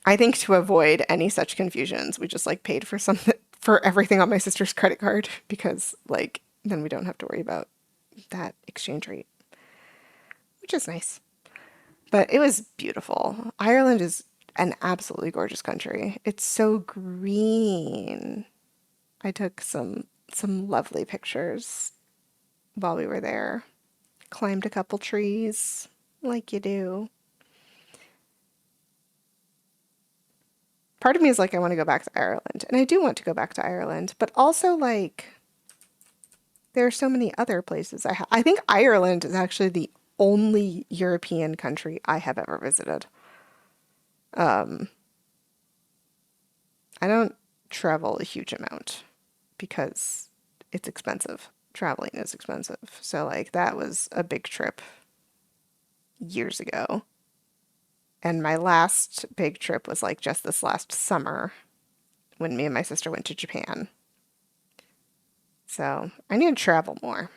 I think to avoid any such confusions, we just like paid for something for everything on my sister's credit card because like then we don't have to worry about that exchange rate, which is nice. But it was beautiful. Ireland is an absolutely gorgeous country. It's so green. I took some some lovely pictures while we were there. Climbed a couple trees, like you do. Part of me is like, I want to go back to Ireland, and I do want to go back to Ireland, but also like, there are so many other places I think Ireland is actually the only European country I have ever visited. Um, I don't travel a huge amount because it's expensive. Traveling is expensive. So like that was a big trip years ago. And my last big trip was like just this last summer when me and my sister went to Japan. So I need to travel more,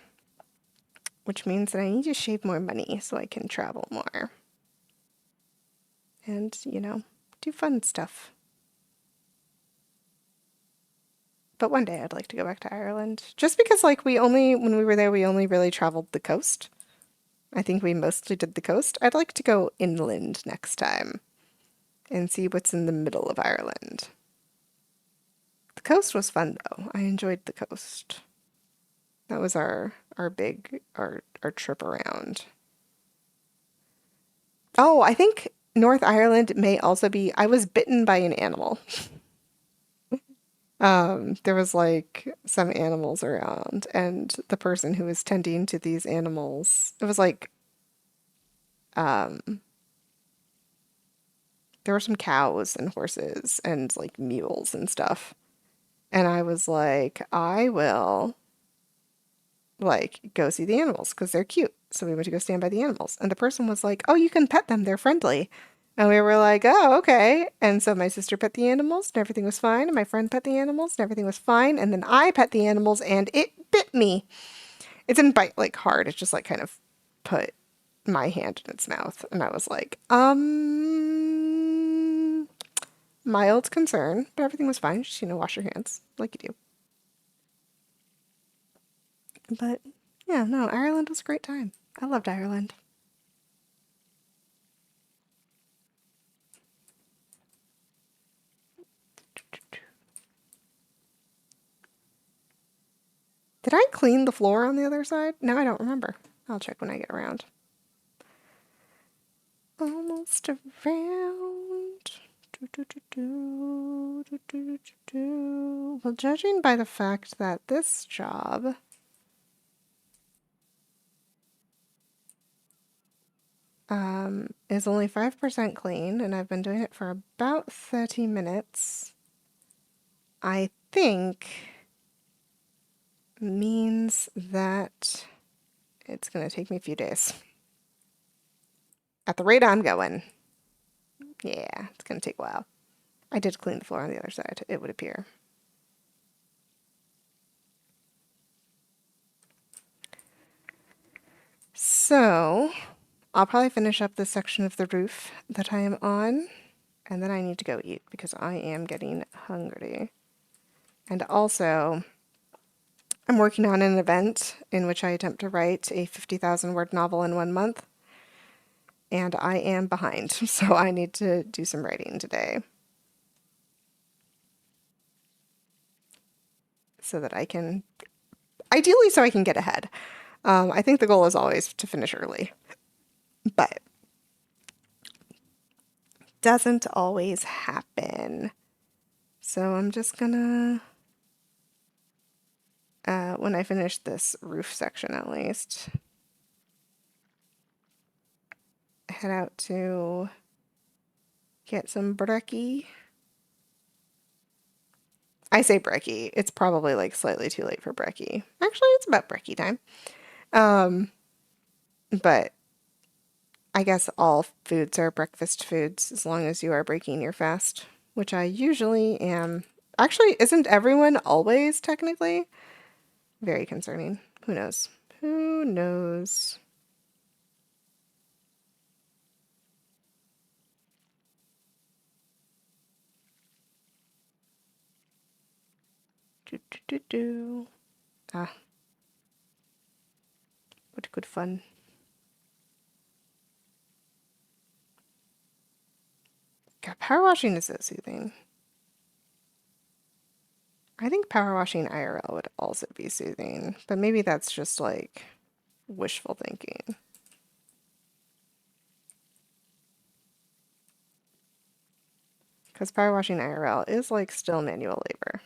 which means that I need to save more money so I can travel more and, do fun stuff. But one day I'd like to go back to Ireland. Just because, like, when we were there, we only really traveled the coast. I think we mostly did the coast. I'd like to go inland next time and see what's in the middle of Ireland. The coast was fun, though. I enjoyed the coast. That was our trip around. Oh, I think North Ireland may also be. I was bitten by an animal. There was like some animals around, and the person who was tending to these animals, it was like um, there were some cows and horses and like mules and stuff. And I was like, I will like go see the animals because they're cute. So we went to go stand by the animals. And the person was like, oh, you can pet them. They're friendly. And we were like, oh, okay. And so my sister pet the animals and everything was fine. And my friend pet the animals and everything was fine. And then I pet the animals and it bit me. It didn't bite like hard. It just like kind of put my hand in its mouth. And I was like, mild concern, but everything was fine. Just, wash your hands like you do. But yeah, no, Ireland was a great time. I loved Ireland. Did I clean the floor on the other side? No, I don't remember. I'll check when I get around. Almost around. Well, judging by the fact that this job is only 5% clean, and I've been doing it for about 30 minutes, I think means that it's going to take me a few days. At the rate I'm going, yeah, it's going to take a while. I did clean the floor on the other side, it would appear. So, I'll probably finish up this section of the roof that I am on, and then I need to go eat because I am getting hungry. And also, I'm working on an event in which I attempt to write a 50,000 word novel in 1 month, and I am behind, so I need to do some writing today so that I can, ideally, so I can get ahead. I think the goal is always to finish early, but doesn't always happen. So I'm just gonna, when I finish this roof section at least, head out to get some brekkie. I say brekkie. It's probably like slightly too late for brekkie. Actually, it's about brekkie time. Um, but I guess all foods are breakfast foods as long as you are breaking your fast, which I usually am. Actually, isn't everyone always technically? Very concerning. Who knows? Who knows? Do, do, do, do. Ah, what good fun. God, power washing is so soothing. I think power washing IRL would also be soothing, but maybe that's just like wishful thinking. Because power washing IRL is like still manual labor.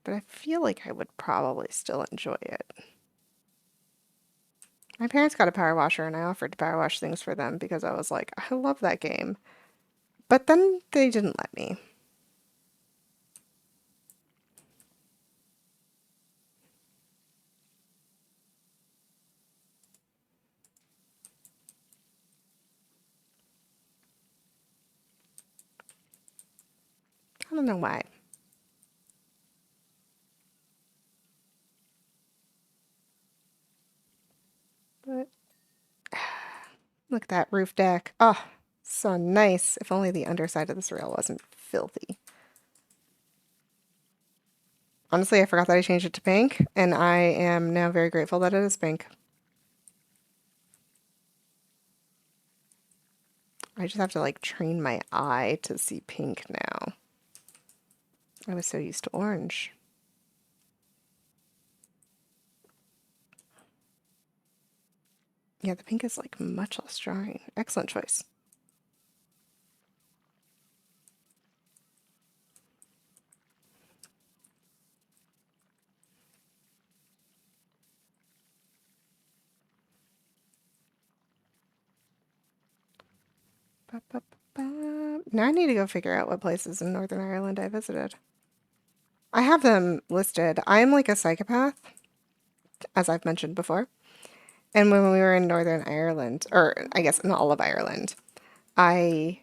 But I feel like I would probably still enjoy it. My parents got a power washer and I offered to power wash things for them because I was like, I love that game. But then they didn't let me. I don't know why. But look at that roof deck. Oh, so nice. If only the underside of this rail wasn't filthy. Honestly, I forgot that I changed it to pink, and I am now very grateful that it is pink. I just have to like train my eye to see pink now. I was so used to orange. Yeah, the pink is like much less drying. Excellent choice. Ba, ba, ba, ba. Now I need to go figure out what places in Northern Ireland I visited. I have them listed. I am like a psychopath, as I've mentioned before. And when we were in Northern Ireland, or I guess in all of Ireland, I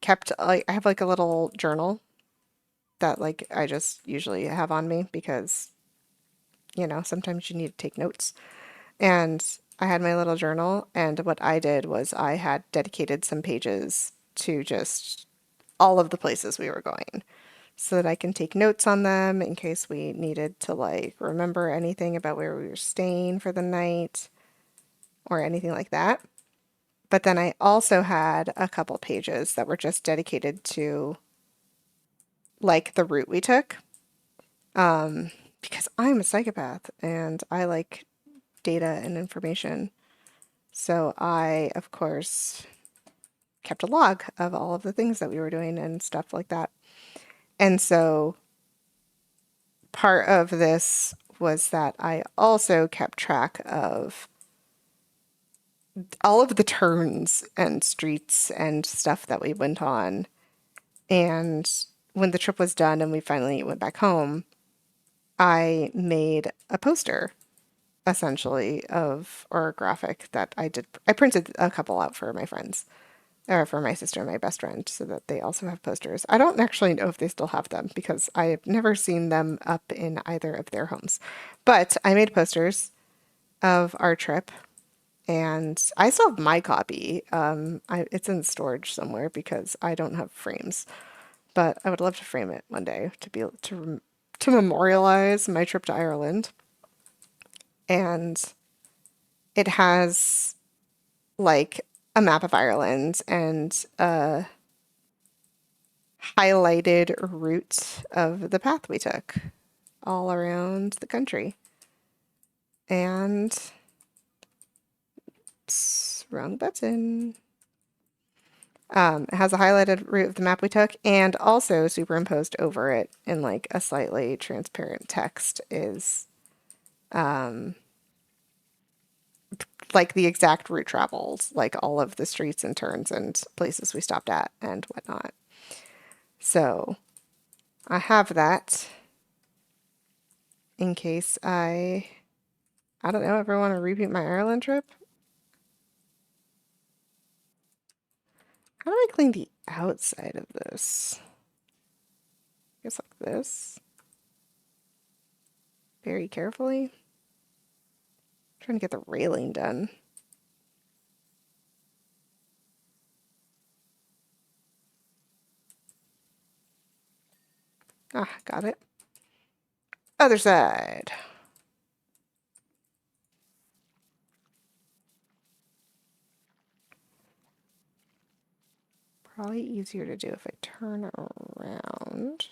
kept like I have like a little journal that like I just usually have on me because, sometimes you need to take notes. And I had my little journal, and what I did was I had dedicated some pages to just all of the places we were going so that I can take notes on them in case we needed to like remember anything about where we were staying for the night or anything like that. But then I also had a couple pages that were just dedicated to like the route we took. Because I'm a psychopath and I like data and information. So I, of course, kept a log of all of the things that we were doing and stuff like that. And so part of this was that I also kept track of all of the turns and streets and stuff that we went on. And when the trip was done and we finally went back home, I made a poster essentially of or a graphic that I did. I printed a couple out for my friends or for my sister and my best friend so that they also have posters. I don't actually know if they still have them because I've never seen them up in either of their homes. But I made posters of our trip and I still have my copy. It's in storage somewhere because I don't have frames, but I would love to frame it one day to be able to memorialize my trip to Ireland. And it has like a map of Ireland and a highlighted route of the path we took all around the country. And wrong button. It has a highlighted route of the map we took, and also superimposed over it in like a slightly transparent text is like the exact route traveled, like all of the streets and turns and places we stopped at and whatnot. So I have that in case I don't know, ever want to repeat my Ireland trip. How do I clean the outside of this? I guess like this. Very carefully. Trying to get the railing done. Ah, got it. Other side. Probably easier to do if I turn around.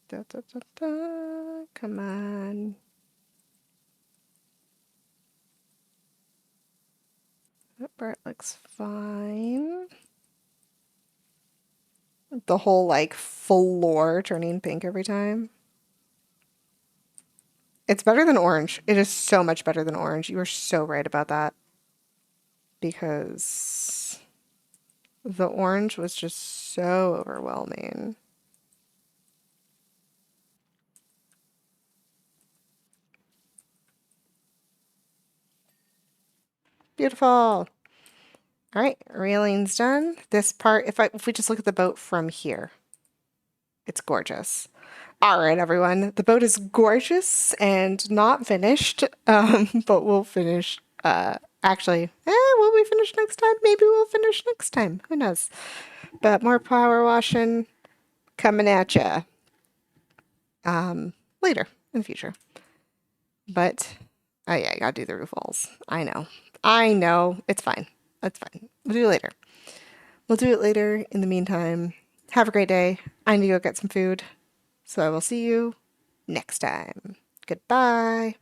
Da, da, da, da. Come on. That part looks fine. The whole like floor turning pink every time. It's better than orange. It is so much better than orange. You are so right about that. Because the orange was just so overwhelming. Beautiful. All right, railing's done. This part, if we just look at the boat from here, it's gorgeous. All right, everyone. The boat is gorgeous and not finished, but we'll finish. Actually, will we finish next time? Maybe we'll finish next time. Who knows? But more power washing coming at ya later in the future. But oh yeah, I gotta do the roof walls. I know. I know. It's fine. That's fine. We'll do it later. We'll do it later. In the meantime, have a great day. I need to go get some food. So I will see you next time. Goodbye.